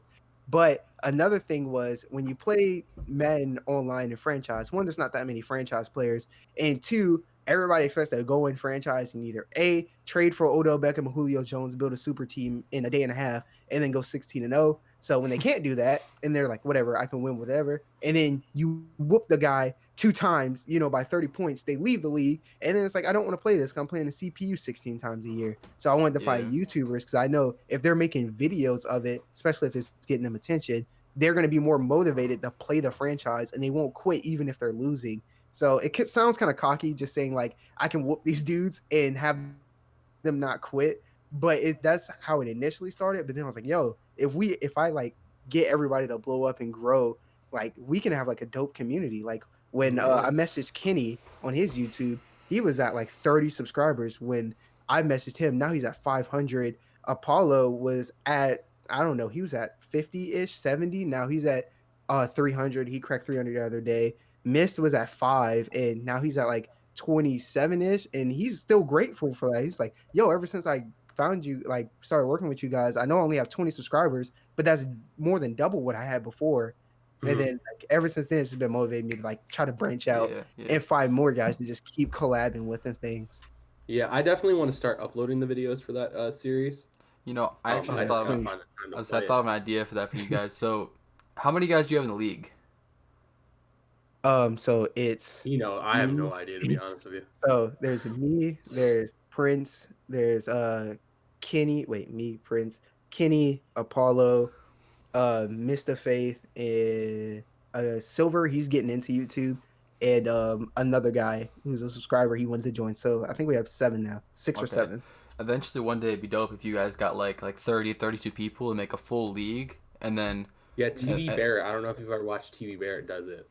But another thing was when you play Madden online and franchise, one, there's not that many franchise players, and two, everybody expects to go in franchise and either A, trade for Odell Beckham and Julio Jones, build a super team in a day and a half, and then go 16-0. So when they can't do that, and they're like, whatever, I can win whatever, and then you whoop the guy 2 times, by 30 points, they leave the league, and then it's like, I don't want to play this because I'm playing the CPU 16 times a year. So I wanted to find YouTubers because I know if they're making videos of it, especially if it's getting them attention, they're going to be more motivated to play the franchise, and they won't quit even if they're losing. So it sounds kind of cocky just saying like I can whoop these dudes and have them not quit, but that's how it initially started. But then I was like, yo, if I like get everybody to blow up and grow, like we can have like a dope community. Like when I messaged Kenny on his YouTube, he was at like 30 subscribers when I messaged him. Now he's at 500. Apollo was at, I don't know, he was at 50-ish, 70. Now he's at 300. He cracked 300 the other day. Mist was at 5, and now he's at like 27-ish, and he's still grateful for that. He's like, yo, ever since I found you, like started working with you guys, I know I only have 20 subscribers, but that's more than double what I had before. And then like, ever since then, it's just been motivating me to like try to branch out and find more guys to just keep collabing with and things. Yeah, I definitely want to start uploading the videos for that series. I actually thought of an idea for that for you guys. So how many guys do you have in the league? So it's I have no idea, to be honest with you. So there's me, there's Prince, there's Kenny, Prince, Kenny, Apollo, Mr. Faith, and Silver, he's getting into YouTube, and another guy who's a subscriber, he wanted to join. So I think we have 7 now, 6 or 7. Eventually one day it'd be dope if you guys got like 30, 32 people and make a full league, and then TV Barrett, I don't know if you've ever watched TV Barrett does it.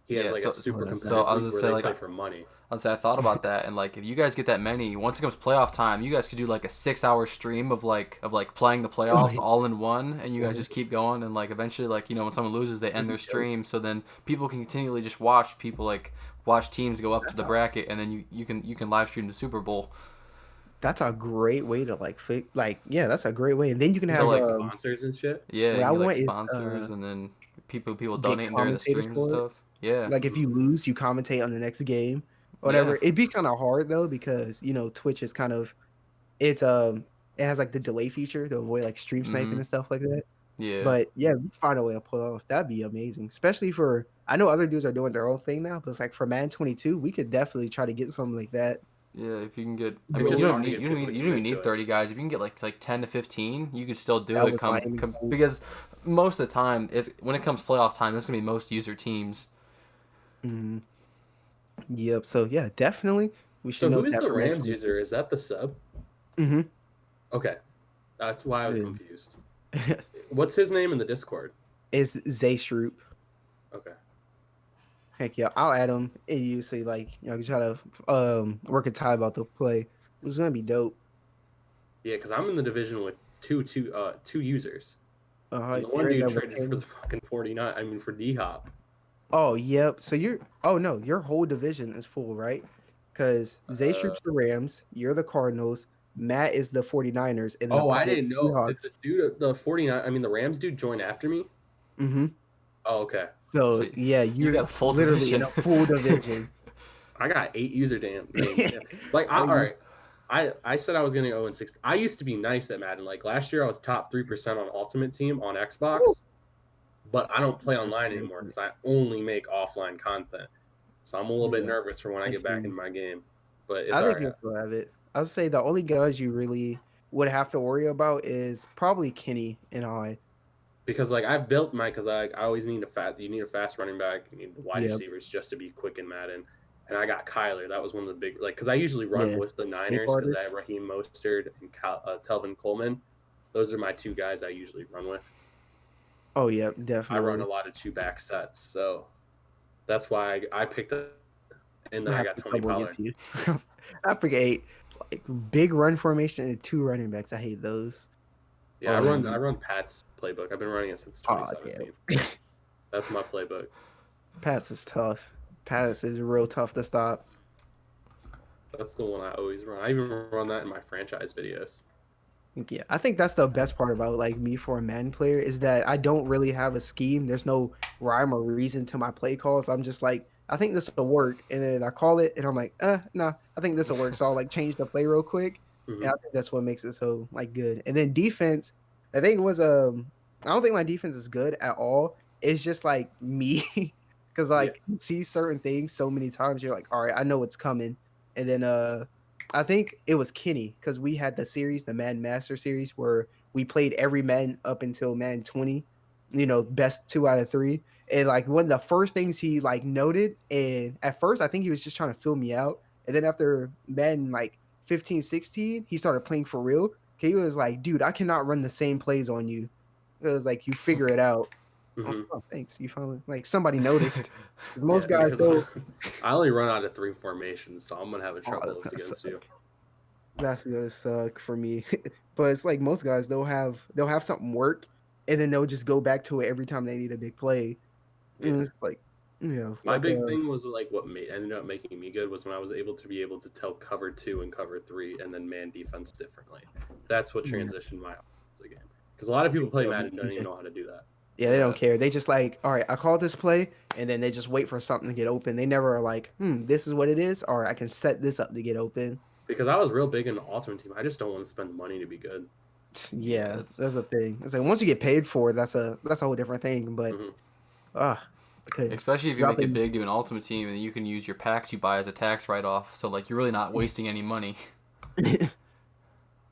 He has a super competitive so I was league just where say they play for money. I thought about that, and like if you guys get that many, once it comes playoff time, you guys could do like a 6-hour stream of playing the playoffs all in one, and you guys just keep going, and like eventually when someone loses, they end their stream, so then people can continually just watch teams go up to the bracket, and then you can live stream the Super Bowl. That's a great way to that's a great way, and then you can have sponsors and shit. Yeah, I want sponsors, and then people donating during the streams and stuff. Yeah, like if you lose, you commentate on the next game, whatever. It'd be kind of hard though because Twitch is kind of it has like the delay feature to avoid like stream sniping and stuff like that. Yeah, but yeah, we find a way to pull it off. That'd be amazing, especially for I know other dudes are doing their own thing now, but it's like for Madden 22, we could definitely try to get something like that. Yeah, if you can get, I mean, you don't even need 30 guys. If you can get like 10 to 15, you can still do it. Because most of the time, when it comes playoff time, it's gonna be most user teams. Mm-hmm. Yep. So yeah, definitely we should. So who is the Rams user? Is that the sub? Mm-hmm. Okay, that's why I was confused. What's his name in the Discord? It's Zaystroop. Okay. Heck yeah, I'll add him and you so you try to work a tie about the play. It's gonna be dope. Yeah, because I'm in the division with two users. The one dude traded for the fucking 49. I mean for D-Hop. Oh yep. So your whole division is full, right? Because Zaystroop's the Rams, you're the Cardinals, Matt is the 49ers, and I didn't know. Did the dude the 49? I mean the Rams dude join after me. Mm-hmm. Oh, okay. So yeah, you got literally in a full division. I got 8 user names. All right. I said I was gonna go 0-6. I used to be nice at Madden. Like last year, I was top 3% on Ultimate Team on Xbox, but I don't play online anymore because I only make offline content. So I'm a little bit nervous for when I get back into my game. But it's I think you'll still have it. I would say the only guys you really would have to worry about is probably Kenny and I. Because I've built because I always need you need a fast running back, you need the wide receivers just to be quick in Madden, and I got Kyler. That was one of the big because I usually run with the Niners because I have Raheem Mostert and Telvin Coleman. Those are my 2 guys I usually run with. Oh yeah, definitely. I run a lot of 2-back sets, so that's why I picked up, and then I got Tony Pollard. I forget big run formation and 2 running backs. I hate those. Yeah, I run Pat's playbook. I've been running it since 2017. That's my playbook. Pass is tough. Pass is real tough to stop. That's the one I always run. I even run that in my franchise videos. Yeah, I think that's the best part about like me for a Madden player is that I don't really have a scheme. There's no rhyme or reason to my play calls. I'm just like, I think this will work, and then I call it, and I'm like, no, I think this will work. So I'll like change the play real quick, and I think that's what makes it so like good. And then defense, I think it was I don't think my defense is good at all. It's just like me, because like you see certain things so many times, you're like, all right, I know what's coming, and then I think it was Kenny because we had the series, the Madden Master series, where we played every Madden up until Madden 20, best 2 out of 3. And like one of the first things he like noted, and at first I think he was just trying to fill me out. And then after Madden like 15, 16, he started playing for real. He was like, dude, I cannot run the same plays on you. It was like, you figure it out. I was like, oh, thanks. You finally, like, somebody noticed. Most guys don't. I only run out of 3 formations, so I'm going to have a trouble against you. That's gonna suck for me. But it's like most guys, they'll have something work, and then they'll just go back to it every time they need a big play. And it's like, my big thing was like what ended up making me good was when I was able to tell cover 2 and cover 3 and then man defense differently. That's what transitioned my offense again. Because a lot of people play Madden and don't even know how to do that. Yeah, they don't care. They just like, all right, I called this play, and then they just wait for something to get open. They never are like, this is what it is, or I can set this up to get open. Because I was real big in the Ultimate Team. I just don't want to spend money to be good. Yeah, that's a thing. It's like once you get paid for it, that's a whole different thing. But okay. Especially if you make it big doing Ultimate Team, and you can use your packs you buy as a tax write-off. So like you're really not wasting any money.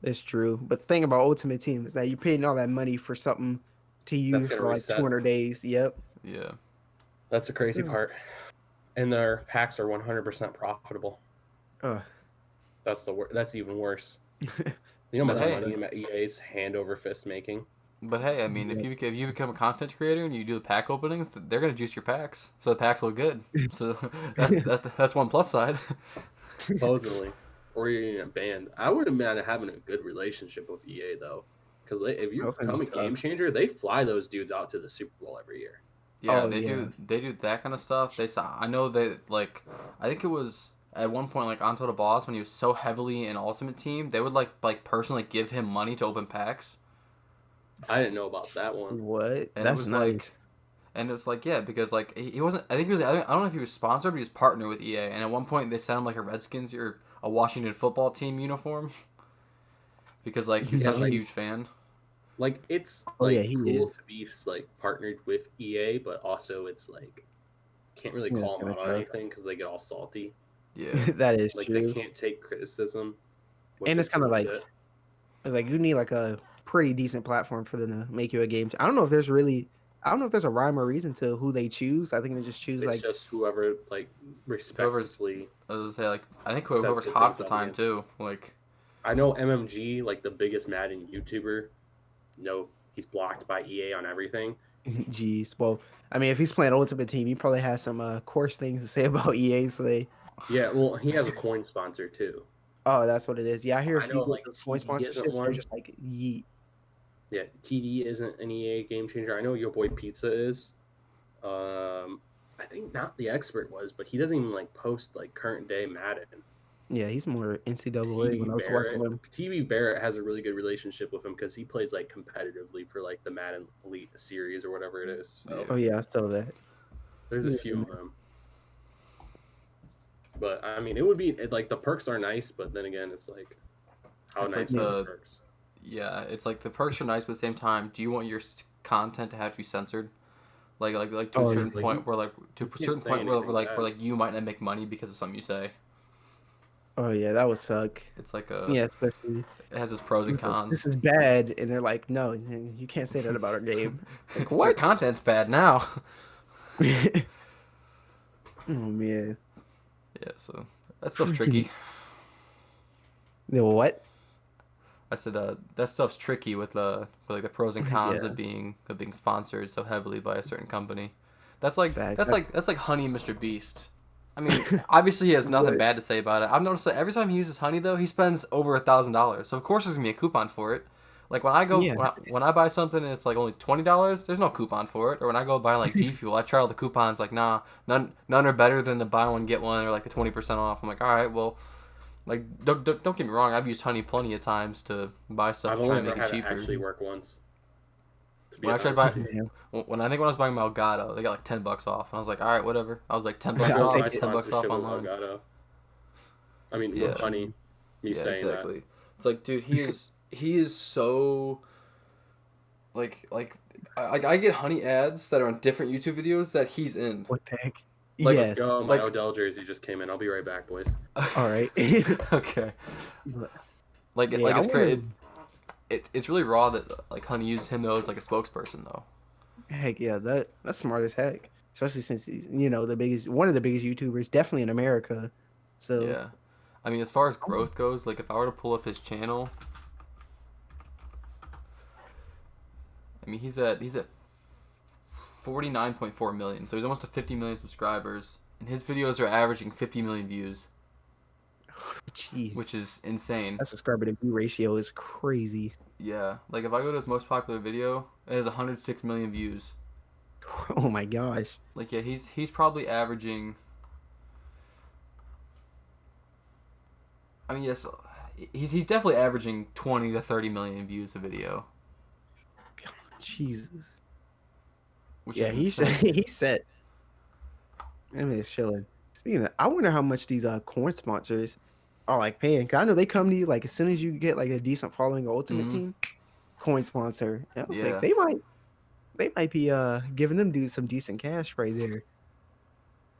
It's true. But the thing about Ultimate Team is that you're paying all that money for something to use for like 200 days. Yep. Yeah. That's the crazy part. And their packs are 100% profitable. That's even worse. You know how much money EA's hand over fist making. But hey, I mean, if you become a content creator and you do the pack openings, they're gonna juice your packs, so the packs look good. So that's one plus side. Supposedly, or you're in a band. I would imagine having a good relationship with EA though, because if you become a game changer, they fly those dudes out to the Super Bowl every year. Yeah, they do that kind of stuff. I know that like I think it was. At one point, like Onto the Boss, when he was so heavily in Ultimate Team, they would like personally give him money to open packs. I didn't know about that one. What? And that's nice. And it's like, yeah, because like he wasn't. I think he was. I don't know if he was sponsored, but he was partnered with EA. And at one point, they sent him like a Redskins or a Washington football team uniform because like he was such a huge fan. Like it's cool to be like partnered with EA, but also it's like can't really call them out on anything because they get all salty. Yeah, that is like true. They can't take criticism, and it's kind of like it's like you need like a pretty decent platform for them to make you a game. I don't know if there's a rhyme or reason to who they choose. I think they just choose it's just whoever like respectfully. I was gonna say like I think whoever's hot at the time too. Like I know MMG, like the biggest Madden YouTuber. He's blocked by EA on everything. Jeez, well, I mean, if he's playing Ultimate Team, he probably has some coarse things to say about EA. So they. Yeah, well, he has a coin sponsor too. Oh, that's what it is. Yeah, I hear people like with coin sponsorships are just like yeet. Yeah, TD isn't an EA game changer. I know your boy Pizza is. I think not the expert was, but he doesn't even like post like current day Madden. Yeah, he's more NCAA when I was watching him. TV Barrett has a really good relationship with him because he plays like competitively for like the Madden Elite series or whatever it is. So, oh yeah, I saw that. There's a few of them. But I mean, it would be like the perks are nice, but then again, it's like how nice are the perks? Yeah, it's like the perks are nice, but at the same time, do you want your content to have to be censored? Like to a certain point where where you might not make money because of something you say. Oh yeah, that would suck. It's like especially it has its pros and cons. This is bad, and they're like, no, you can't say that about our game. Like, what? Your content's bad now. Oh man. Yeah, so that stuff's tricky. The what? I said that stuff's tricky with the pros and cons of being sponsored so heavily by a certain company. That's like Honey and Mr. Beast. I mean, obviously he has nothing bad to say about it. I've noticed that every time he uses Honey though, he spends over $1,000. So of course there's gonna be a coupon for it. Like when I go Yeah. when I buy something and it's like only $20, there's no coupon for it. Or when I go buy like G Fuel, I try all the coupons. Like none are better than the buy one get one or like the 20% off. I'm like, all right, well, like don't get me wrong. I've used Honey plenty of times to buy stuff I've to try only and ever make it had it cheaper. actually work once. To be When I tried honest buy with you. when I was buying my Elgato, they got like $10 off, and I was like, all right, whatever. I was like $10 I'll off. take It's it. $10 off Sponsorship with online. Elgato. I mean, Yeah. with Honey. Me Yeah, saying exactly. It's like, dude, he is so like I get Honey ads that are on different YouTube videos that he's in. What the heck? Like, that. Let's Yes. go. My like- Odell jersey just came in. I'll be right back, boys. All right. Okay. Like Yeah, I it's crazy. wanna- It's really raw that like Honey used him though as like a spokesperson though. Heck yeah, that's smart as heck. Especially since he's one of the biggest YouTubers, definitely in America. So Yeah. I mean, as far as growth goes, like if I were to pull up his channel, I mean he's at 49.4 million, so he's almost to 50 million subscribers, and his videos are averaging 50 million views, jeez, which is insane. that subscriber to view ratio is crazy. Yeah, like if I go to his most popular video, it has 106 million views. Oh my gosh. Like yeah, he's probably averaging. I mean yes, he's definitely averaging 20 to 30 million views a video. Jesus. Which Yeah, is he's insane. he's set. I mean, it's chilling. Speaking of, I wonder how much these corn sponsors are like paying. 'Cause I know they come to you like as soon as you get like a decent following of Ultimate Mhm. Team, coin sponsor. And I was Yeah. like, they might be giving them some decent cash right there.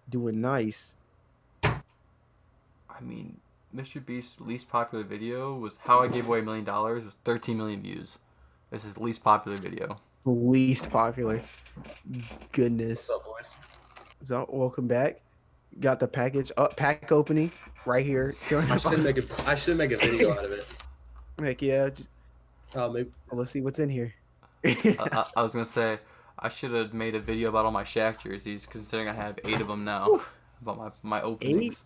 Doing nice. I mean, Mr. Beast's least popular video was How I Gave Away $1 Million with 13 million views. This is his least popular video. Least popular. Goodness. What's up, boys? So welcome back. Got the package pack opening right here. I should make a video out of it. Heck yeah. Just, Maybe. let's see what's in here. I was gonna say I should have made a video about all my Shaq jerseys, considering I have 8 of them now. About my openings.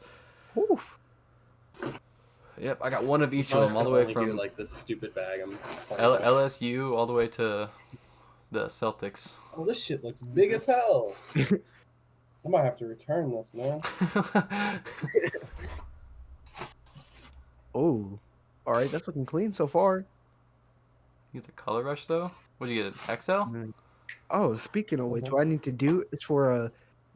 Oof. Yep, I got one of each of them, all the way Only from get, like this stupid bag. LSU all the way to the Celtics. Oh, this shit looks big as hell. I might have to return this, man. Oh. All right, that's looking clean so far. You get the color rush though? What did you get? XL? Oh, speaking of which, what I need to do is for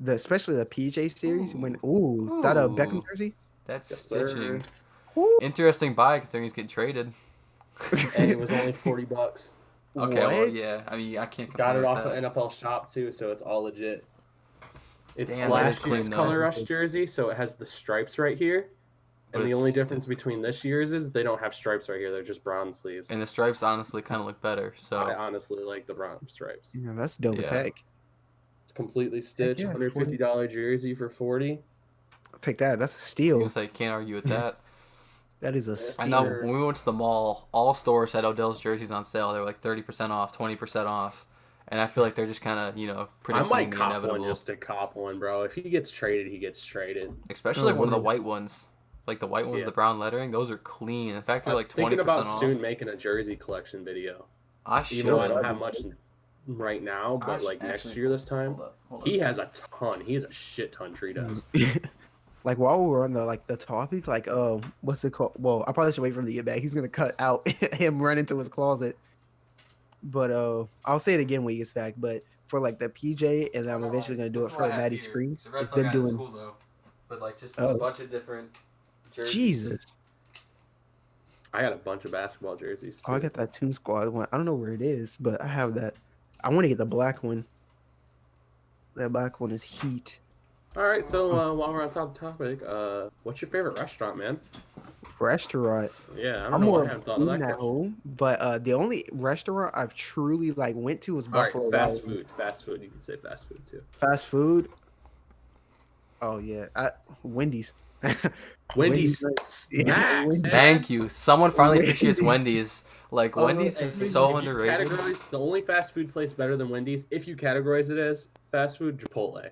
especially the PJ series when that Beckham Ooh. jersey. That's Yes, sir. stitching. Ooh. Interesting buy considering he's getting traded. And it was only $40. Okay, well, What? yeah. I mean, I can't Got it compare off that. of NFL Shop too, so it's all legit. It's Damn, that is last year's clean, though. color rush jersey, so it has the stripes right here. But And the it's only still- difference between this year's is they don't have stripes right here. They're just brown sleeves. And the stripes honestly kind of look better. I So honestly like the brown stripes. Yeah, that's dope as Yeah. heck. It's completely stitched. yeah, $150 jersey for 40. I'll take that. That's a you steal. can say can't argue with that. That is a I steal. I know Sure. when we went to the mall, all stores had Odell's jerseys on sale. They were like 30% off, 20% off, and I feel like they're just kind of I predicting might the cop inevitable. one just to cop one, bro. If he gets traded, he gets traded. Especially Oh, like one of the word. white ones, like the white ones with Yeah. the brown lettering. Those are clean. In fact, they're I'm like thinking 20% about off. soon making a jersey collection video. I should. Even though I don't have much right now, I but sh- like next actually- year this time. Hold up. He has a ton. He has a shit ton. Tree does. Like while we were on the topic, like what's it called? Well, I probably should wait for him to get back. He's gonna cut out him run into his closet. But I'll say it again when he gets back. But for like the PJ, and I'm eventually gonna do it for Maddie Springs. The rest It's of I them got in doing school though, but like just Oh. a bunch of different jerseys. Jesus. I had a bunch of basketball jerseys. Oh, I too. got that Toon Squad one. I don't know where it is, but I have that. I want to get the black one. That black one is heat. All right, so while we're on topic, what's your favorite restaurant, man? Restaurant. Yeah, I don't I'm know more why I haven't thought of food that at question. home, but the only restaurant I've truly like went to was All right, Buffalo fast Wild Wings. food. Fast food. You can say fast food too. Fast food. Oh yeah, Wendy's. Wendy's. Yeah, Max, Wendy's. man. Thank you. Someone finally appreciates Wendy's. Wendy's. Like Oh, Wendy's hey, is If so you underrated. categorize the only fast food place better than Wendy's, if you categorize it as fast food, Chipotle.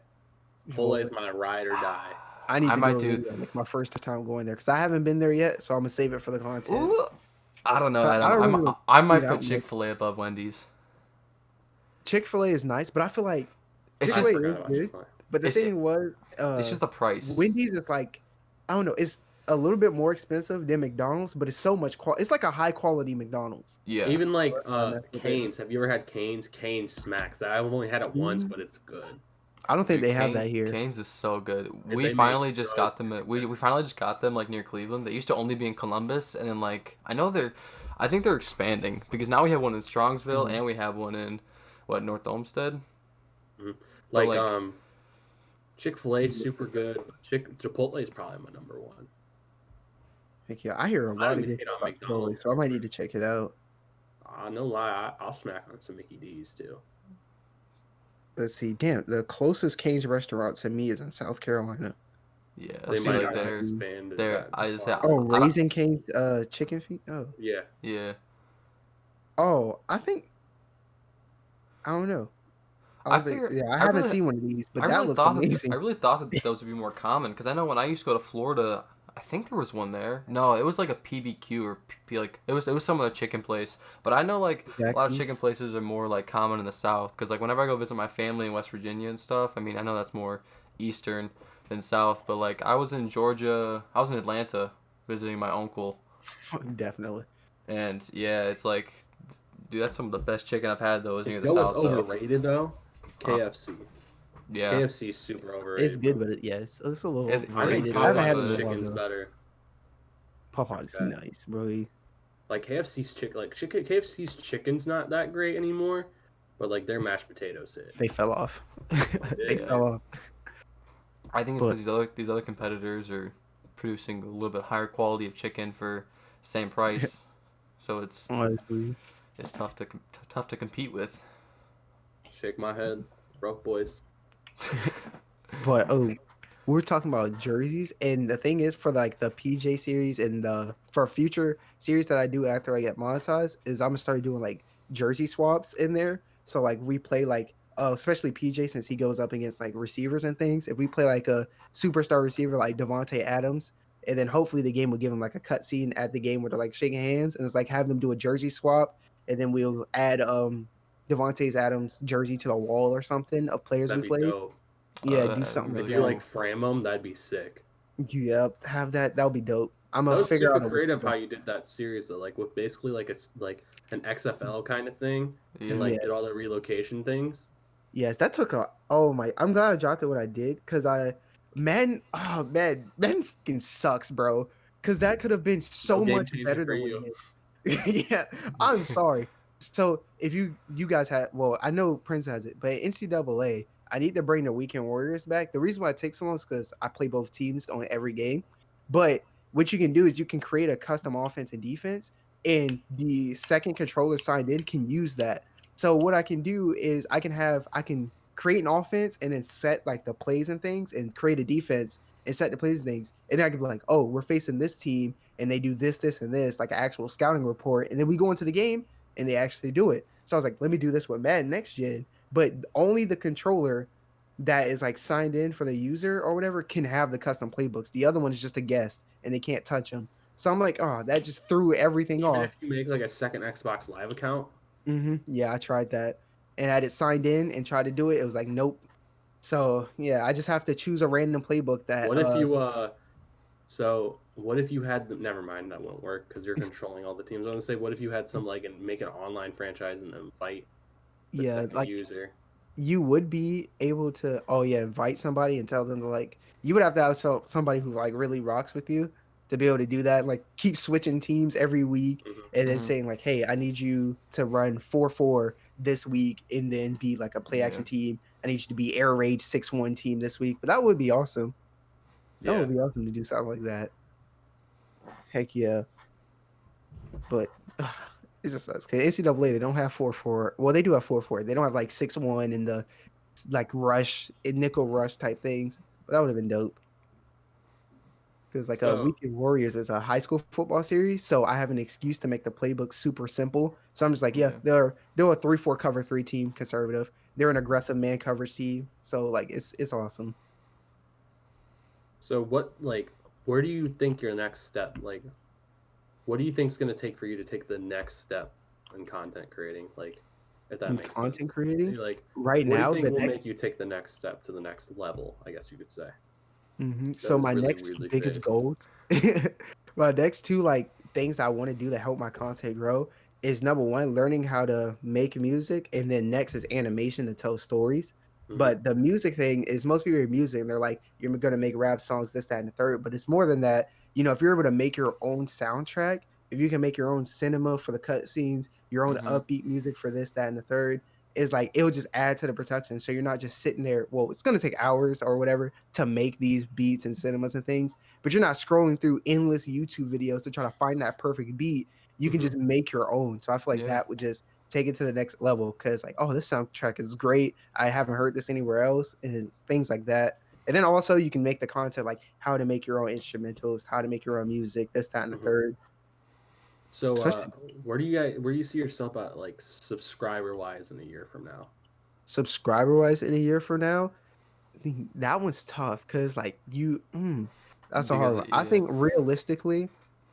Chipotle is my ride or die. I need I to might go do- there, like my first time going there because I haven't been there yet, so I'm gonna save it for the content. Ooh, I don't know. I don't really I eat might put out much. Chick-fil-A above Wendy's. Chick-fil-A is nice, but I feel like It's I Chick-fil-A just forgot is about good. Chick-fil-A. But the it's thing was, it's just the price. Wendy's is like, I don't know, it's a little bit more expensive than McDonald's, but it's so much it's like a high quality McDonald's. Yeah. Even like I mess with it. Cane's. Have you ever had Cane's? Cane's smacks. That I've only had it once, but it's good. I don't think Dude, they have that here. Cane's is so good. If We they make finally just good got them. We finally just got them like near Cleveland. They used to only be in Columbus, and then like I think they're expanding because now we have one in Strongsville and we have one in North Olmsted. Mhm. But, Like Chick-fil-A is super good. Chipotle is probably my number one. Heck yeah, I hear a I lot don't of even good hate stuff on about Chipotle, McDonald's. so I might need to check it out. No lie, I'll smack on some Mickey D's too. Let's see. Damn, the closest Cane's restaurant to me is in South Carolina. Yeah, They see, might like have they're- expanded they're. that. I just say, Oh, I don't- Raising Cane's chicken feet. Oh, Yeah. yeah. oh, I think I don't know. I don't think. After Yeah, I I haven't really seen one of these, but I that really looks thought that amazing. I really thought that those would be more common because I know when I used to go to Florida, I think there was one there. No, it was like a PBQ or like it was some other chicken place. But I know like a lot of Jackson's. chicken places are more like common in the South because like whenever I go visit my family in West Virginia and stuff, I mean I know that's more Eastern than South. But like I was in Georgia, I was in Atlanta visiting my uncle, Definitely. and yeah, it's like, dude, that's some of the best chicken I've had though is near You the know what's South though. overrated though? KFC. Yeah. KFC is super overrated. It's good, but it's a little It's- I think overrated. Popeyes I haven't had it is in a good. while, chicken's though. better. Popeyes Okay. nice, bro. Like KFC's chicken's not that great anymore, but like their mashed potatoes hit. They fell off. They Yeah. fell off. I think it's But- because these other competitors are producing a little bit higher quality of chicken for same price, so Honestly. it's tough to compete with. Shake my head, broke boys. But we were talking about jerseys, and the thing is, for like the PJ series and for future series that I do after I get monetized, is I'm gonna start doing like jersey swaps in there. So like we play like especially PJ since he goes up against like receivers and things. If we play like a superstar receiver like Devontae Adams, and then hopefully the game will give him like a cutscene at the game where they're like shaking hands, and it's like have them do a jersey swap, and then we'll add Devontae Adams jersey to the wall or something of players That'd we be played. dope. Yeah, That'd do be something really like If you that. like frame them, that'd be sick. Yep, have that. That'll be dope. I'm That gonna was figure super out a creative how you did that series though, like with basically like it's like an XFL kind of thing, Yeah. and like Yeah. did all the relocation things. Yes, that took a. Oh my! I'm glad I dropped it when I did, because man, fucking sucks, bro. Because that could have been so No game much changer better for than what you. it is. Yeah, I'm sorry. So if you guys had, well, I know Prince has it, but NCAA, I need to bring the Weekend Warriors back. The reason why it takes so long is because I play both teams on every game. But what you can do is you can create a custom offense and defense, and the second controller signed in can use that. So what I can do is I can create an offense and then set like the plays and things and create a defense and set the plays and things. And then I can be like, oh, we're facing this team and they do this, this, and this, like an actual scouting report. And then we go into the game and they actually do it. So I was like, let me do this with Madden next gen. But only the controller that is like signed in for the user or whatever can have the custom playbooks. The other one is just a guest and they can't touch them. So I'm like, oh, that just threw everything Even off. if you make like a second Xbox Live account, Yeah, I tried that and had it signed in and tried to do it. It was like, nope. So yeah, I just have to choose a random playbook that. what if you so what if you had never mind, that won't work because you're controlling all the teams. I want to say, what if you had some like and make an online franchise and then fight the Yeah, second like user? you would be able to. Oh yeah, invite somebody and tell them to like. You would have to have somebody who like really rocks with you to be able to do that. Like keep switching teams every week Mhm. and then Mhm. saying like, hey, I need you to run 4-4 this week and then be like a play action team. I need you to be air raid 6-1 team this week. But that would be awesome. That Yeah. would be awesome to do something like that. Heck yeah. But it just sucks. Cause NCAA, they don't have 4-4. Well, they do have 4-4. They don't have like 6-1 and the like rush and nickel rush type things. But that would have been dope. Because like a So- Weekend Warriors is a high school football series, so I have an excuse to make the playbook super simple. So I'm just like, yeah, they're a 3-4 cover 3 team, conservative. They're an aggressive man coverage team. So like it's awesome. So what like where do you think your next step what do you think is going to take for you to take the next step in content creating? Like, if that In makes content sense. creating, Like, right what do you now, think the will next make you take the next step to the next level? I guess you could say. That so was my really next weirdly biggest phrased. goals, my next two like things I want to do that help my content grow is number one, learning how to make music, and then next is animation to tell stories. Hmm. But the music thing is most people hear music and they're like, you're gonna make rap songs, this, that, and the third. But it's more than that. You know, if you're able to make your own soundtrack, if you can make your own cinema for the cutscenes, your own Mm-hmm. upbeat music for this, that, and the third, is like it'll just add to the production. So you're not just sitting there. Well, it's gonna take hours or whatever to make these beats and cinemas and things, but you're not scrolling through endless YouTube videos to try to find that perfect beat. You can Hmm. just make your own. So I feel like Yeah. that would just take it to the next level because like, oh, this soundtrack is great. I haven't heard this anywhere else, and it's things like that. And then also you can make the content like how to make your own instrumentals, how to make your own music, this, that, and the Hmm. third. So, Especially where do you see yourself at, like subscriber wise, in a year from now? subscriber wise in a year from now. That one's tough because like that's a Because hard one. I yeah. think realistically,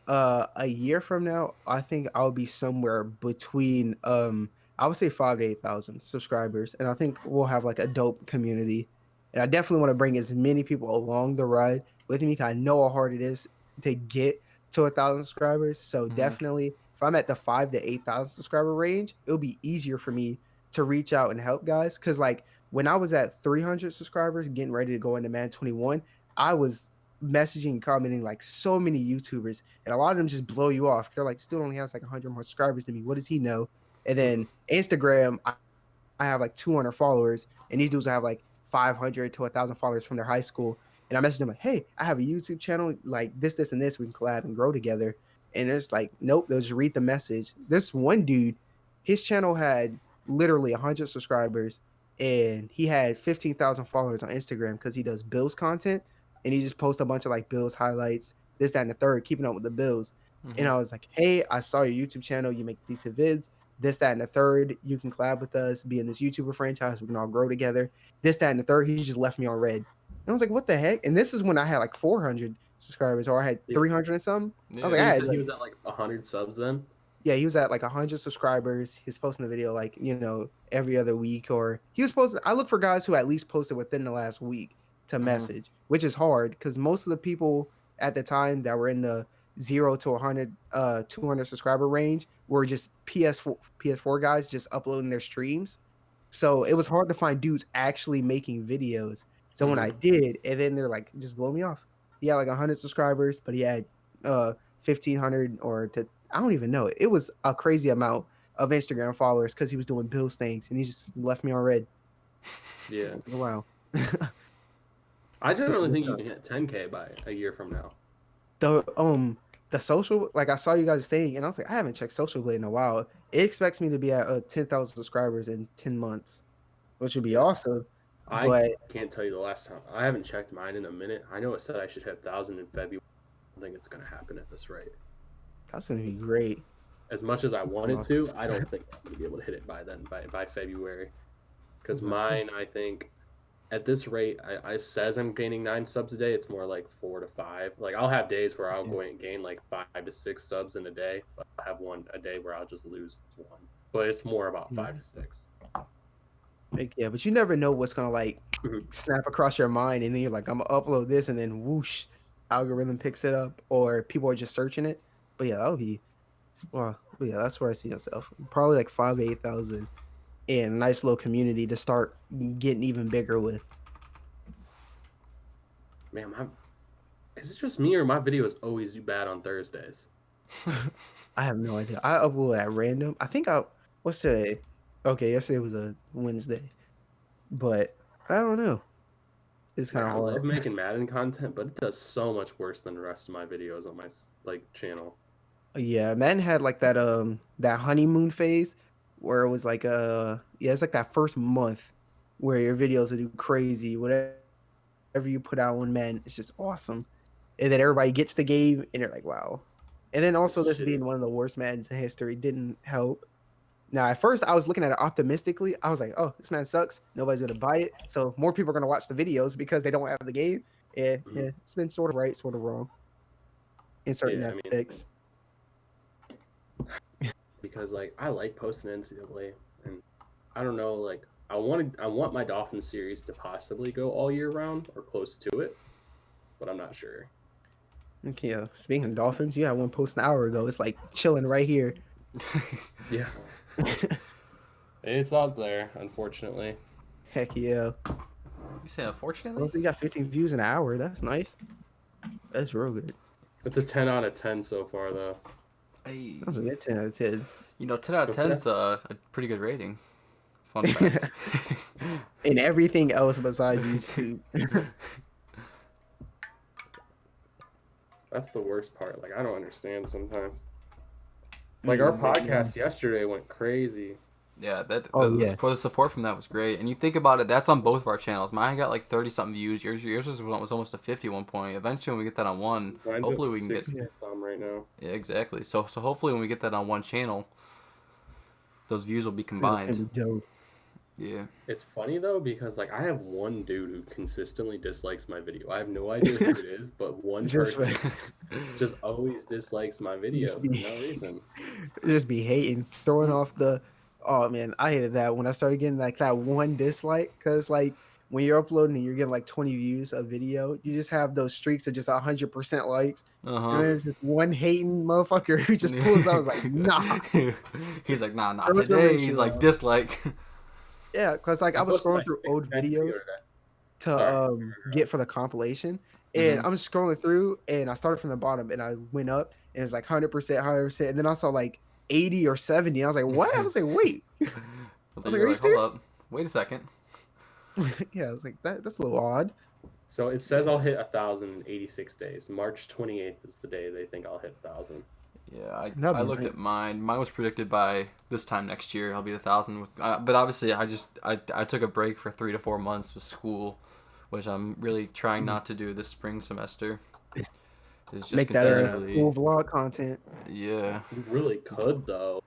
a year from now, I think I'll be somewhere between I would say 5 to 8,000 subscribers, and I think we'll have like a dope community. And I definitely want to bring as many people along the ride with me because I know how hard it is to get to 1,000 subscribers. So Mm-hmm. definitely, if I'm at the 5 to 8,000 subscriber range, it'll be easier for me to reach out and help guys. Because like when I was at 300 subscribers, getting ready to go into Man 21, I was messaging and commenting like so many YouTubers, and a lot of them just blow you off. They're like, "Still only has like 100 more subscribers than me. What does he know?" And Hmm. then Instagram, I have like 200 followers, and these dudes have like 500 to 1,000 followers from their high school. And I messaged them like, "Hey, I have a YouTube channel, like this, and this. We can collab and grow together." And there's like, nope, they'll just read the message. This one dude, his channel had literally 100 subscribers, and he had 15,000 followers on Instagram because he does Bills content, and he just posts a bunch of like Bills highlights, this, that, and the third, keeping up with the Bills. And Mm-hmm. I was like, "Hey, I saw your YouTube channel. You make decent vids, this, that, and the third. You can collab with us, be in this YouTuber franchise. We can all grow together. This, that, and the third." He just left me on red. And I was like, what the heck? And this is when I had like 400 subscribers, or I had Yeah. 300 and something. I was Yeah. like, So I you had said he like, was at like 100 subs then? yeah, he was at like 100 subscribers. He's posting a video like, every other week, or he was posting. I look for guys who at least posted within the last week to Mm-hmm. message, which is hard because most of the people at the time that were in the 0 to 100, 200 subscriber range were just PS4 guys just uploading their streams. So it was hard to find dudes actually making videos. So when I Mm-hmm. did, and then they're like, just blow me off. He had like 100 subscribers, but he had 1,500 or to I don't even know. It was a crazy amount of Instagram followers because he was doing Bill's things, and he just left me on red. Yeah. Oh, wow. I generally What's think you up? can hit 10K by a year from now. The the social, like I saw you guys thing, and I was like, I haven't checked Social Blade in a while. It expects me to be at 10,000 subscribers in 10 months, which would be Yeah. awesome. I But can't tell you the last time. I haven't checked mine in a minute. I know it said I should hit 1,000 in February. I don't think it's going to happen at this rate. that's gonna be As, great. as much as I wanted Awesome. to, I don't think I'm going to be able to hit it by then, by February. Because That's awesome. mine, I think, at this rate, I says I'm gaining 9 subs a day. It's more like 4 to 5. Like I'll have days where I'll Yeah. go and gain like 5 to 6 subs in a day. But I'll have a day where I'll just lose one. But it's more about Yeah. 5 to 6. Like, yeah, but you never know what's gonna like Mhm. snap across your mind, and then you're like, I'm gonna upload this, and then whoosh, algorithm picks it up, or people are just searching it. But yeah, that'll be well. But yeah, that's where I see myself. Probably like 5 to 8,000, and a nice little community to start getting even bigger with. Man, is it just me or my videos always do bad on Thursdays? I have no idea. I upload at random. I think what's today? Okay, yesterday was a Wednesday, but I don't know. It's Like kind of I hard. love making Madden content, but it does so much worse than the rest of my videos on my like channel. Yeah, man had like that honeymoon phase where it was like yeah, it's like that first month where your videos will do crazy. Whatever you put out on man, it's just awesome. And then everybody gets the game and you're like, wow. And then It's also this shitty. being one of the worst Maddens in history didn't help. Now at first I was looking at it optimistically. I was like, oh, this man sucks. Nobody's gonna buy it. So more people are gonna watch the videos because they don't have the game. Yeah, Mhm. yeah. It's been sort of right, sort of wrong in certain Yeah, I mean, aspects. because like I like posting NCAA, and I don't know, like I want my Dolphins series to possibly go all year round or close to it, but I'm not sure. Okay, speaking of Dolphins, you had one post an hour ago. It's like chilling right here. Yeah, it's out there, unfortunately. Heck yeah. You say unfortunately? Well, you got 15 views in an hour. That's nice. That's real good. It's a 10 out of 10 so far, though. Hey, That's a good 10 out of 10. 10 out of What's 10 is a pretty good rating. Fun fact. And everything else besides YouTube. That's the worst part. Like, I don't understand sometimes. Like, our podcast yesterday went crazy. Yeah, Oh, the support from that was great. And you think about it, that's on both of our channels. Mine got like 30 something views. Yours was almost a 50 one point. Eventually, when we get that on one, Mine's hopefully at we can get 60 some right now. Yeah, exactly. So hopefully when we get that on one channel, those views will be That's gonna combined. be dope. Yeah. It's funny though because like I have one dude who consistently dislikes my video. I have no idea who it is, but one Just person just always dislikes my video Just for be- no reason. Just be hating, throwing off the. Oh man, I hated that when I started getting like that one dislike. Cause like when you're uploading and you're getting like 20 views a video, you just have those streaks of just 100% likes. And Uh-huh. then it's just one hating motherfucker who just pulls out. I was like, nah. He's like, nah, not Throw the today. ratio He's like, up. dislike. Yeah, cause like I was posted my scrolling through sixth old man video videos today. to Sorry. get for the compilation, and Mhm. I'm scrolling through, and I started from the bottom, and I went up, and it's like 100%, 100%, and then I saw like 80 or 70. I was like, what? I was like, wait. I was like, You're are you like, hold serious? up. Wait a second. Yeah, I was like, that's a little odd. So it says I'll hit 1,086 days. March 28th is the day they think I'll hit 1,000. Yeah, That'd I be looked nice. at mine. Mine was predicted by this time next year. I'll be 1,000. But obviously, I took a break for 3 to 4 months with school, which I'm really trying not to do this spring semester. It's just Make that continually. cool vlog content. Yeah. You really could though.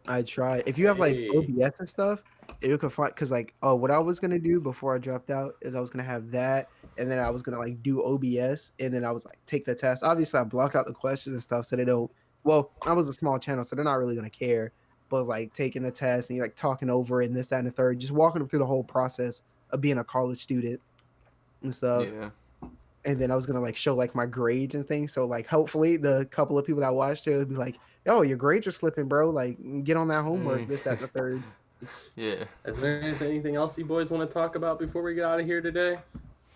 I try. If you have like Hey. OBS and stuff, you can find because like what I was gonna do before I dropped out is I was gonna have that, and then I was gonna like do OBS, and then I was like take the test. Obviously, I block out the questions and stuff so they don't. Well, I was a small channel, so they're not really gonna care. But like taking the test and you're like talking over it and this, that, and the third, just walking them through the whole process of being a college student and stuff. Yeah. And then I was gonna like show like my grades and things. So like hopefully the couple of people that watched it would be like, "Oh, your grades are slipping, bro. Like get on that homework." This, that, and the third. Yeah. Is there anything else you boys want to talk about before we get out of here today?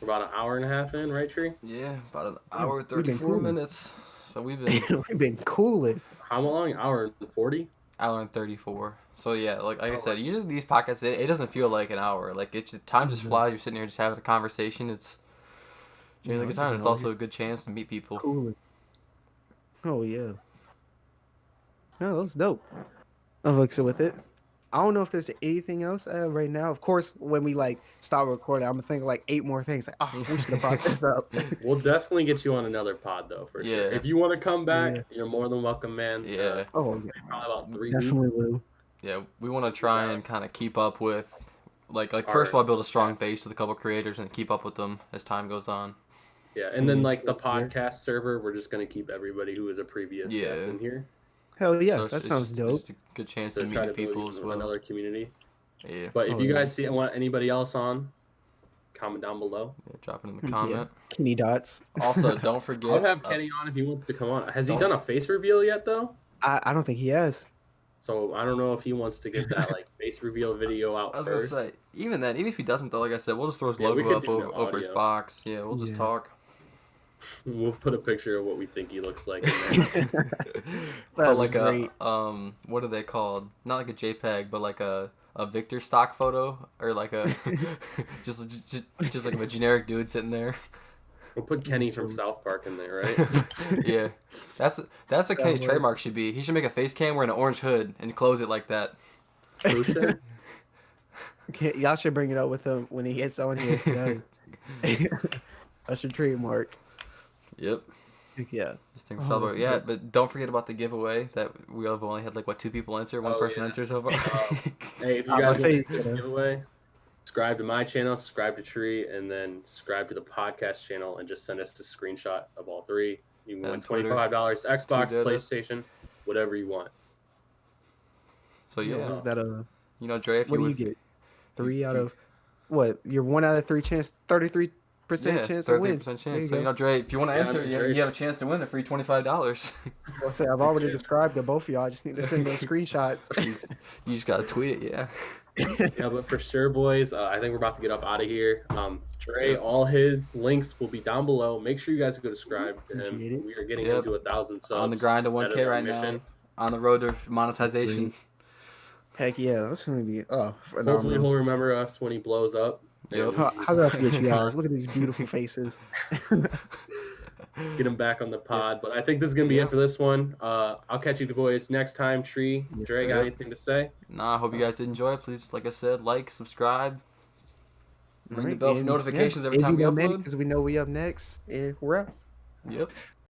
We're about an hour and a half in, right, Tree? Yeah. About an hour We've been 34 cool. minutes. So we've been We've been cooling. How long? Hour and 40? hour and 34. So yeah, like I Oh, said, usually these podcasts it doesn't feel like an hour. Like it's just, time just flies. You're sitting here just having a conversation. It's generally a good time. It's also a good chance to meet people. Cooling. Oh yeah. No, that was dope. I'm fixing with it. I don't know if there's anything else right now. Of course, when we like stop recording, I'm gonna think of like 8 more things. Like, oh, we should have brought this up. We'll definitely get you on another pod though, for sure. Yeah. If you want to come back, Yeah. you're more than welcome, man. Yeah. Oh yeah, Probably about 3 definitely weeks. will. Yeah, we want to try Yeah. and kind of keep up with, like Our- first of all, build a strong base with a couple creators and keep up with them as time goes on. Yeah, and then like the podcast server, we're just gonna keep everybody who is a previous Yeah. guest in here. Hell yeah, So that sounds dope. just a good chance So to meet try new to build people as even well. another community. Yeah. But if Oh, you yeah. guys want anybody else on, comment down below. Yeah, drop it in the Yeah. comment. Kenny dots. Also, don't forget. I'll have Kenny on if he wants to come on. Has he don't done a face reveal yet though? I don't think he has. So I don't know if he wants to get that like face reveal video out I was first. gonna say, even then, even if he doesn't though, like I said, we'll just throw his Yeah, we logo could up do the over his audio. box. Yeah, we'll just Yeah. talk. We'll put a picture of what we think he looks like. But like great. what are they called? Not like a JPEG, but like a Victor stock photo, or like a just like a generic dude sitting there. We'll put Kenny from South Park in there, right? Yeah, that's what Kenny's works. trademark should be. He should make a face cam wearing an orange hood and close it like that. Booster? Okay, y'all should bring it up with him when he gets on here. That's your trademark. Yep. Yeah. Just think Oh, celebrate. that's Yeah, dope. but don't forget about the giveaway that we have only had like 2 people enter. One Oh, person yeah. enters so far. Hey, if you I'll guys tell want you, to giveaway, subscribe to my channel, subscribe to Tree, and then subscribe to the podcast channel, and just send us a screenshot of all 3. You can win And Twitter. $25 to Xbox, Tweet at us. PlayStation, whatever you want. So yeah, Is that you know, Dre, if what you do you would, get? 3 out you of what? You're 1 out of 3 chance, 33% yeah, chance to win. 33% There chance. you So you go. know, Dre, if you want to Yeah, enter, Dre. you have a chance to win a free $25. I'll say I've already described to both of y'all. I just need to send those screenshots. You just gotta tweet it, yeah. Yeah, but for sure, boys, I think we're about to get up out of here. Dre, Yep. all his links will be down below. Make sure you guys go subscribe to him. Appreciate it. We are getting Yep. into 1,000 subs. On the grind to That is 1K our right mission. now. On the road to monetization. Heck yeah, that's gonna be Hopefully, phenomenal. he'll remember us when he blows up. Yep. How do I forget you guys? Look at these beautiful faces. Get him back on the pod. But I think this is gonna be it for this one. I'll catch you boys next time. Tree, Yes, Dre, got sir. anything to say? Nah, I hope you guys did enjoy it. Please, like I said, like, subscribe, ring the Alright, bell for and, notifications every time we upload. because we know we up next, and we're out. Yep.